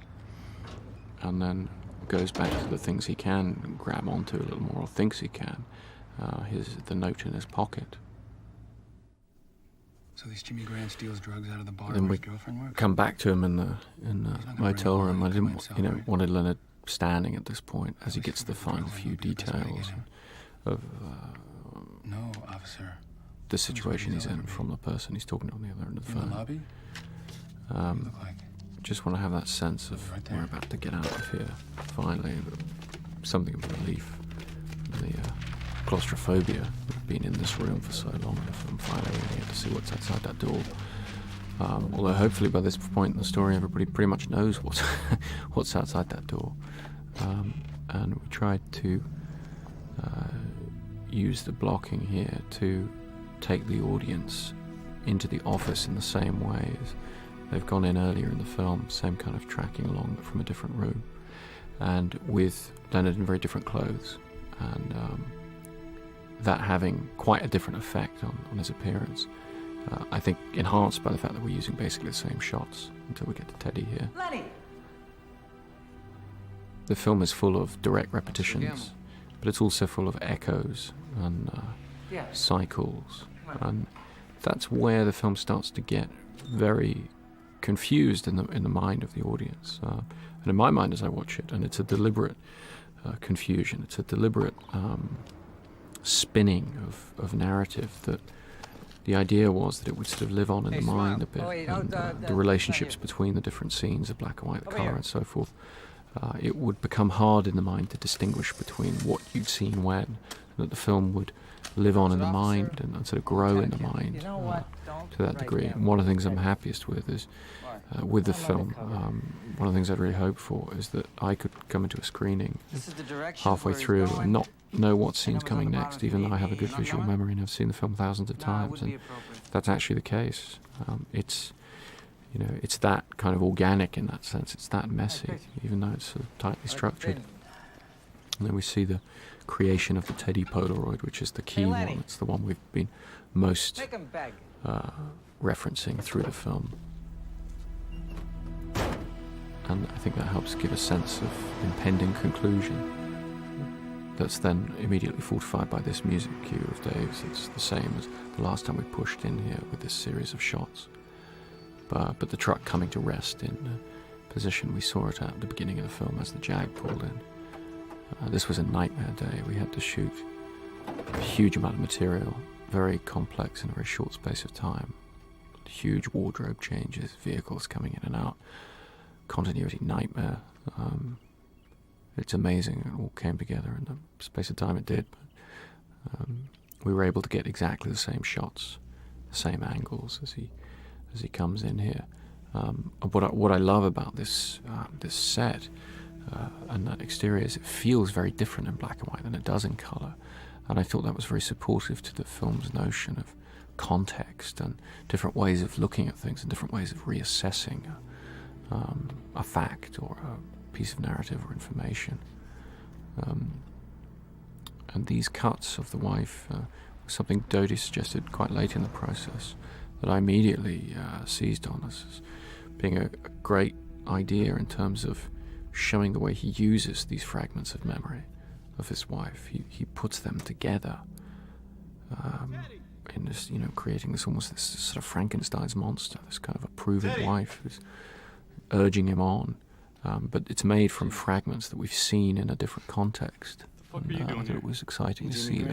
and then goes back to the things he can grab onto a little more, or thinks he can. The note in his pocket. So this Jimmy Grant steals drugs out of the bar Then where we his girlfriend works? come back to him in the motel room. I didn't, wanted Leonard standing at this point as he gets the final few details of No, officer. the situation he's in from the person he's talking to on the other end of the In the phone. lobby? Um, Look like. just want to have that sense of Right there. we're about to get out of here, finally. Something of relief. The claustrophobia of being in this room for so long, and finally we get to see what's outside that door. Although hopefully by this point in the story everybody pretty much knows what's outside that door. And we tried to use the blocking here to take the audience into the office in the same way as they've gone in earlier in the film, same kind of tracking along but from a different room, and with Leonard in very different clothes, and that having quite a different effect on his appearance. I think enhanced by the fact that we're using basically the same shots until we get to Teddy here. Lenny! The film is full of direct repetitions, but it's also full of echoes and cycles, and that's where the film starts to get very confused in the mind of the audience, and in my mind as I watch it. And it's a deliberate confusion. It's a deliberate spinning of narrative. That the idea was that it would sort of live on in the mind a bit, and the relationships between the different scenes, the black and white, the colour, and so forth. It would become hard in the mind to distinguish between what you'd seen when, and that the film would live on in the mind and sort of grow in the mind to that degree. And one of the things I'm happiest with is, with the film, one of the things I'd really hope for is that I could come into a screening halfway through and not know what scene's coming next, even though I have a good visual memory and I've seen the film thousands of times, and that's actually the case. It's that kind of organic in that sense. It's that messy, even though it's sort of tightly structured. And then we see the creation of the Teddy Polaroid, which is the key one. It's the one we've been most referencing through the film. And I think that helps give a sense of impending conclusion that's then immediately fortified by this music cue of Dave's. It's the same as the last time we pushed in here with this series of shots. But the truck coming to rest in the position we saw it at the beginning of the film as the Jag pulled in. This was a nightmare day. We had to shoot a huge amount of material, very complex in a very short space of time. Huge wardrobe changes, vehicles coming in and out, continuity nightmare. It's amazing it all came together in the space of time it did. But, we were able to get exactly the same shots, the same angles as he comes in here. What I love about this set and that exterior is it feels very different in black and white than it does in colour, and I thought that was very supportive to the film's notion of context and different ways of looking at things and different ways of reassessing a fact or a piece of narrative or information. And these cuts of the wife were something Dodie suggested quite late in the process that I immediately seized on as being a great idea in terms of showing the way he uses these fragments of memory of his wife. He puts them together in this, creating this almost this sort of Frankenstein's monster, this kind of approving wife who's urging him on. But it's made from fragments that we've seen in a different context. And, I thought it was exciting to see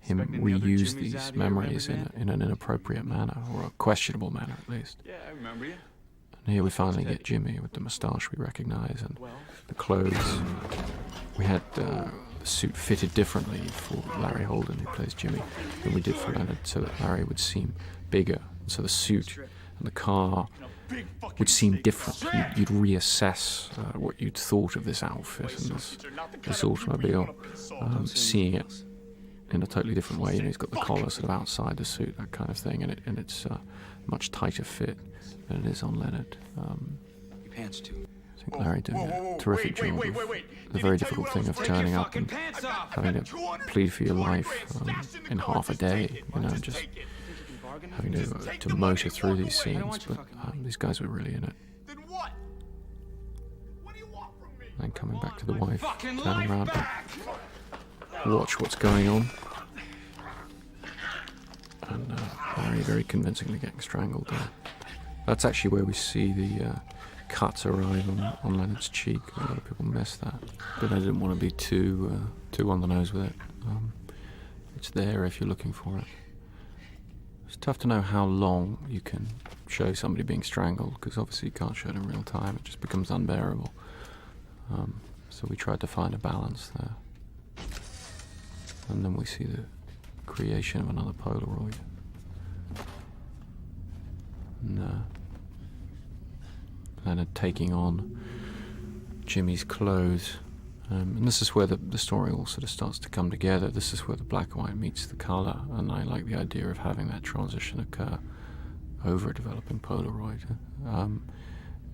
him reuse these memories in an inappropriate manner, or a questionable manner at least. Yeah, I remember you. And here we finally get Jimmy with the moustache we recognise and the clothes. We had the suit fitted differently for Larry Holden, who plays Jimmy, than we did for Leonard, so that Larry would seem bigger. And so the suit and the car would seem different. You'd reassess what you'd thought of this outfit and this automobile, seeing it in a totally different way. He's got the collar sort of outside the suit, that kind of thing, and it's a much tighter fit than it is on Leonard. Your pants too. I think Larry did a terrific job of the very difficult thing of turning up and having to plead for your life in half a day, just having to motor through these scenes, but these guys were really in it. And coming back to the wife, turning around to watch what's going on, and Larry very convincingly getting strangled there. That's actually where we see the cuts arrive on Leonard's cheek. A lot of people miss that, but I didn't want to be too on the nose with it. It's there if you're looking for it. It's tough to know how long you can show somebody being strangled, because obviously you can't show it in real time. It just becomes unbearable. So we tried to find a balance there. And then we see the creation of another Polaroid. And Leonard taking on Jimmy's clothes. And this is where the story all sort of starts to come together. This is where the black and white meets the colour, and I like the idea of having that transition occur over a developing Polaroid.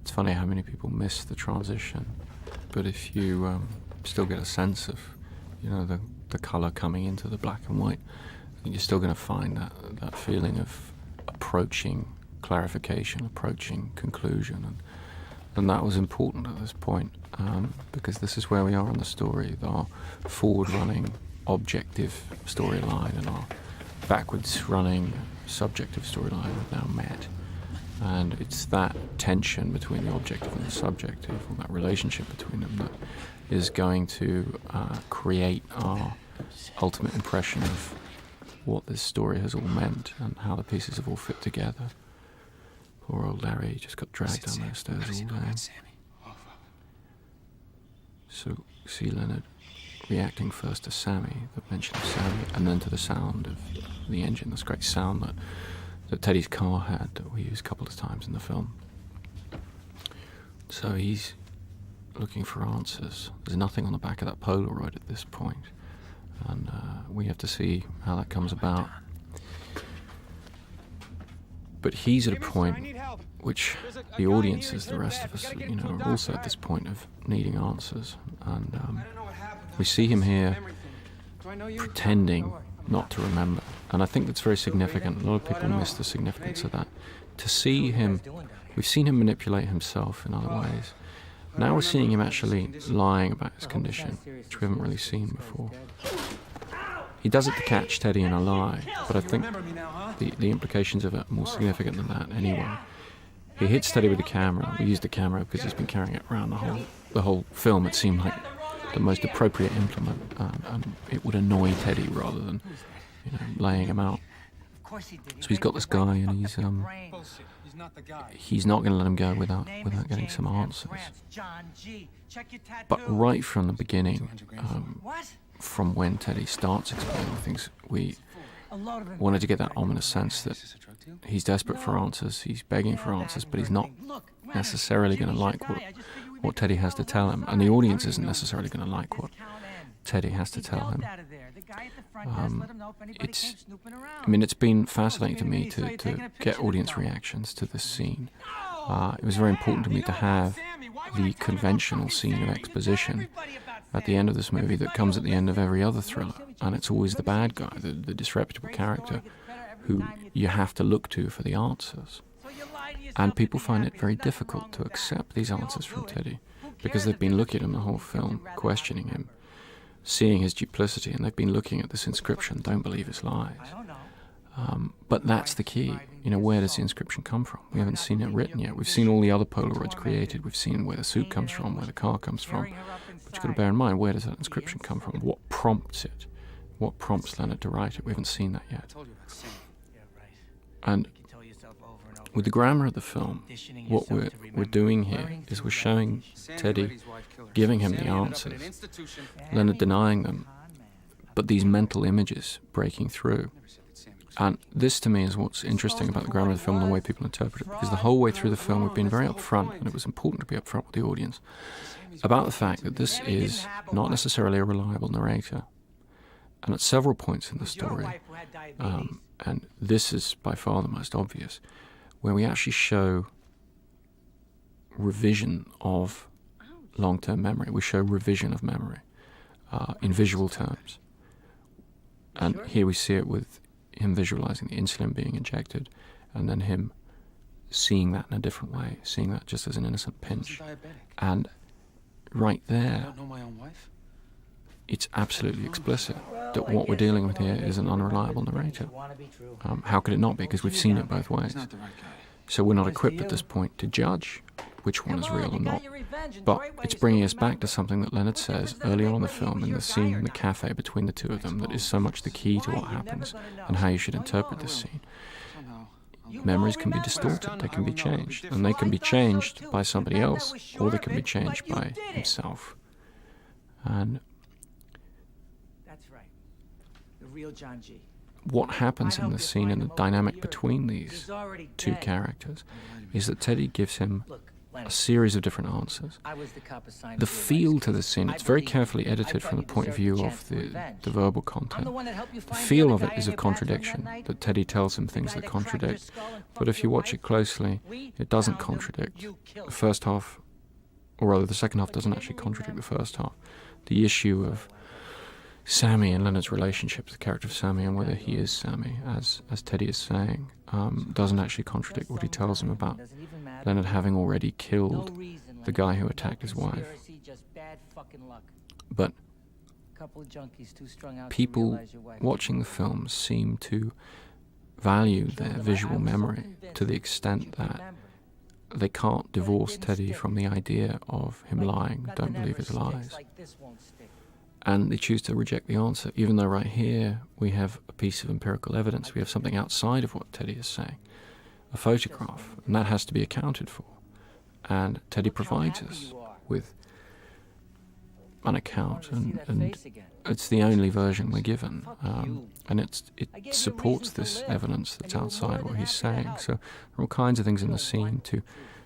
It's funny how many people miss the transition, but if you still get a sense of, the colour coming into the black and white, I think you're still going to find that feeling of approaching clarification, approaching conclusion, and that was important at this point, because this is where we are in the story. Our forward-running objective storyline and our backwards-running subjective storyline have now met, and it's that tension between the objective and the subjective, or that relationship between them, that is going to create our ultimate impression of what this story has all meant and how the pieces have all fit together. Poor old Larry just got dragged down those stairs all day. So see Leonard reacting first to Sammy, the mention of Sammy, and then to the sound of the engine, this great sound that Teddy's car had, that we used a couple of times in the film. So he's looking for answers. There's nothing on the back of that Polaroid at this point, and we have to see how that comes about. But he's at a point which the audiences, the rest of us, are also at this point of needing answers. And we see him here pretending not to remember. And I think that's very significant. A lot of people miss the significance of that. To see him, we've seen him manipulate himself in other ways. Now we're seeing him actually lying about his condition, which we haven't really seen before. He does it to catch Teddy in a lie, but I think the implications of it are more significant than that anyway. He hits Teddy with the camera. We used the camera because he's been carrying it around the whole film. It seemed like the most appropriate implement, and it would annoy Teddy rather than laying him out. So he's got this guy, and he's not going to let him go without getting some answers. But right from the beginning, from when Teddy starts explaining things, we wanted to get that ominous sense that he's desperate for answers, he's begging for answers, but he's not necessarily going to like what Teddy has to tell him, and the audience isn't necessarily going to like what Teddy has to tell him. It's been fascinating to me to get audience reactions to this scene, it was very important to me to have the conventional scene of exposition at the end of this movie that comes at the end of every other thriller, and it's always the bad guy, the disreputable character, who you have to look to for the answers. And people find it very difficult to accept these answers from Teddy, because they've been looking at him the whole film, questioning him, seeing his duplicity, and they've been looking at this inscription, don't believe his lies. But that's the key. You know, where does the inscription come from? We haven't seen it written yet. We've seen all the other Polaroids created. We've seen where the suit comes from, where the car comes from. But you've got to bear in mind, where does that inscription come from? What prompts it? What prompts Leonard to write it? We haven't seen that yet. And with the grammar of the film, what we're doing here is we're showing Teddy, giving him the answers, Leonard denying them, but these mental images breaking through. And this, to me, is what's interesting about the grammar of the film and the way people interpret it, because the whole way through the film we've been very upfront, and it was important to be upfront with the audience, about the fact that this is not necessarily a reliable narrator. And at several points in the story, and this is by far the most obvious, where we actually show revision of long-term memory. We show revision of memory in visual terms. And here we see it with him visualizing the insulin being injected, and then him seeing that in a different way, seeing that just as an innocent pinch. And right there, it's absolutely explicit that what we're dealing with here is an unreliable narrator. How could it not be? Because we've seen it both ways. So we're not equipped at this point to judge which one is real or not. But it's bringing us back to something that Leonard says early on in the film, in the scene in the cafe between the two of them, that is so much the key to what happens and how you should interpret this scene. Memories can be distorted, they can be changed, and they can be changed by somebody else, or they can be changed by himself. And what happens in this scene and the dynamic between these two characters is that Teddy gives him a series of different answers. The feel to the scene, it's very carefully edited from the point of view of the verbal content. The feel of it is of contradiction, that Teddy tells him things that contradict. But if you watch it closely, it doesn't contradict. The first half, or rather the second half, doesn't actually contradict the first half. The issue of Sammy and Leonard's relationship, the character of Sammy and whether he is Sammy, as Teddy is saying, doesn't actually contradict what he tells him about Leonard having already killed the guy who attacked his wife. But people watching the film seem to value their visual memory to the extent that they can't divorce Teddy from the idea of him lying, don't believe his lies. And they choose to reject the answer, even though right here we have a piece of empirical evidence, we have something outside of what Teddy is saying, a photograph, and that has to be accounted for. And Teddy provides us with an account, and it's the only version we're given, and it supports this evidence that's outside what he's saying. So there are all kinds of things in the scene to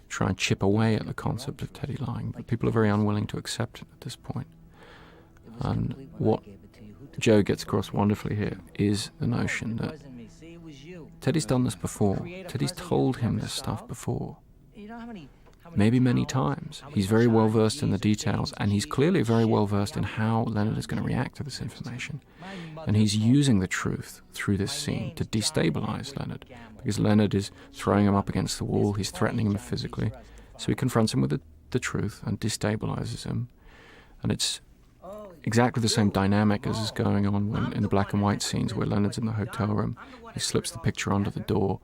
try and chip away at the concept of Teddy lying, but people are very unwilling to accept it at this point. And what Joe gets across wonderfully here is the notion that Teddy's done this before. Teddy's told him this stuff before. Maybe many times. He's very well versed in the details, and he's clearly very well versed in how Leonard is going to react to this information. And he's using the truth through this scene to destabilize Leonard, because Leonard is throwing him up against the wall, he's threatening him physically. So he confronts him with the truth and destabilizes him. And it's exactly the same dynamic as is going on when in the black and white scenes where Leonard's in the hotel room. He slips the picture under the door.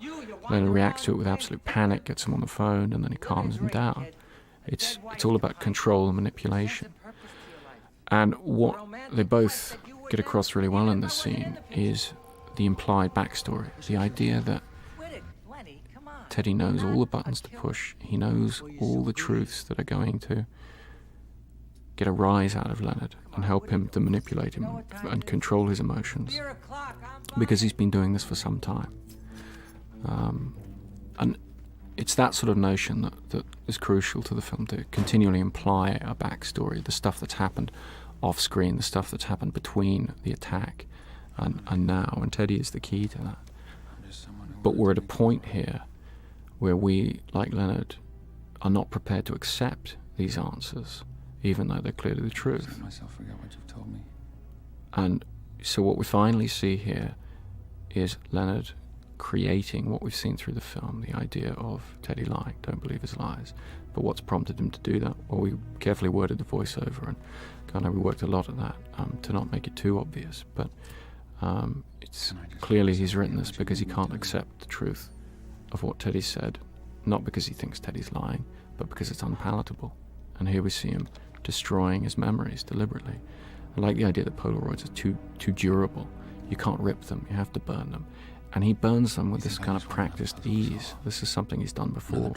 Leonard reacts to it with absolute panic, gets him on the phone, and then he calms him down. It's all about control and manipulation. And what they both get across really well in this scene is the implied backstory, the idea that Teddy knows all the buttons to push. He knows all the truths that are going to get a rise out of Leonard and help him to manipulate him and control his emotions, because he's been doing this for some time. And it's that sort of notion that is crucial to the film, to continually imply a backstory, the stuff that's happened off screen, the stuff that's happened between the attack and now, and Teddy is the key to that. But we're at a point here where we, like Leonard, are not prepared to accept these answers, even though they're clearly the truth. Let myself forget what you've told me. And so what we finally see here is Leonard creating what we've seen through the film, the idea of Teddy lying, don't believe his lies. But what's prompted him to do that? Well, we carefully worded the voiceover, and I know we worked a lot at that to not make it too obvious, but it's clearly he's written this because he can't accept the truth of what Teddy said, not because he thinks Teddy's lying, but because it's unpalatable. And here we see him destroying his memories deliberately. I like the idea that Polaroids are too durable. You can't rip them, you have to burn them. And he burns them with this kind of practiced ease. This is something he's done before.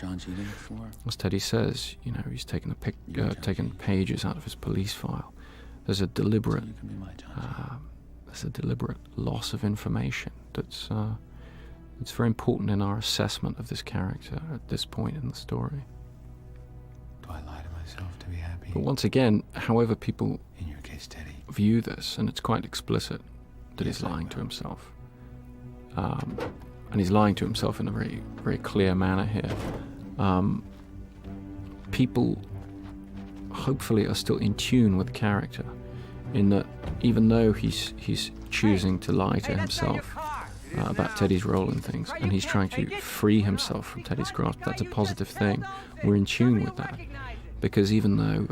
As Teddy says, you know, he's taken pages out of his police file. There's a deliberate loss of information that's very important in our assessment of this character at this point in the story. Do I lie to myself to be happy? But once again, however people In your case, Teddy. view this, and it's quite explicit that he's lying to himself. And he's lying to himself in a very, very clear manner here. People hopefully are still in tune with the character, in that even though he's choosing to lie to himself about Teddy's role in things, and he's trying to free himself from Teddy's grasp, that's a positive thing. We're in tune with that, because even though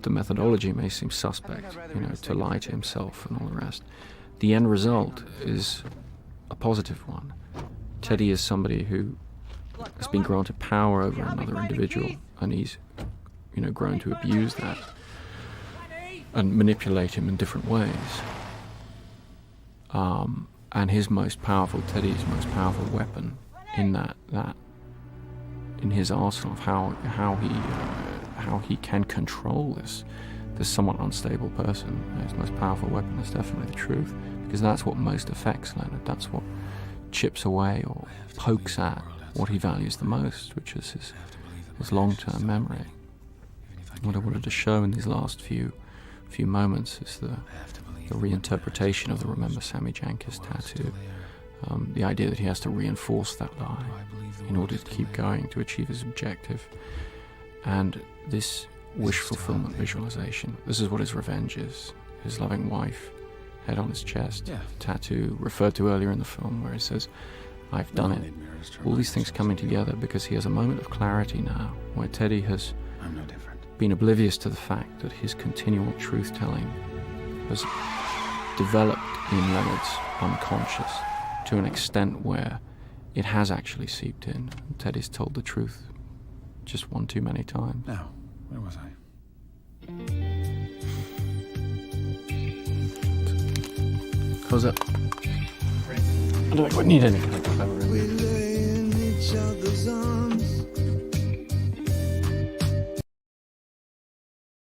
the methodology may seem suspect, you know, to lie to himself and all the rest, the end result is a positive one. Teddy is somebody who has been granted power over another individual, and he's, you know, grown to abuse that and manipulate him in different ways. And Teddy's most powerful weapon in that in his arsenal of how he can control this somewhat unstable person, his most powerful weapon is definitely the truth, because that's what most affects Leonard. That's what chips away or pokes at what he values the most, which is his long-term memory. What I wanted to show in these last few moments is the reinterpretation of the Remember Sammy Jankis tattoo. The idea that he has to reinforce that lie in order to keep going, to achieve his objective. And this wish fulfillment visualization, this is what his revenge is. His loving wife, head on his chest, tattoo referred to earlier in the film where he says, "I've done it." All these things coming together because he has a moment of clarity now where Teddy has been oblivious to the fact that his continual truth-telling has developed in Leonard's unconscious to an extent where it has actually seeped in. Teddy's told the truth just one too many times. Now, where was I? Close up. I don't think we need any kind of clever, really.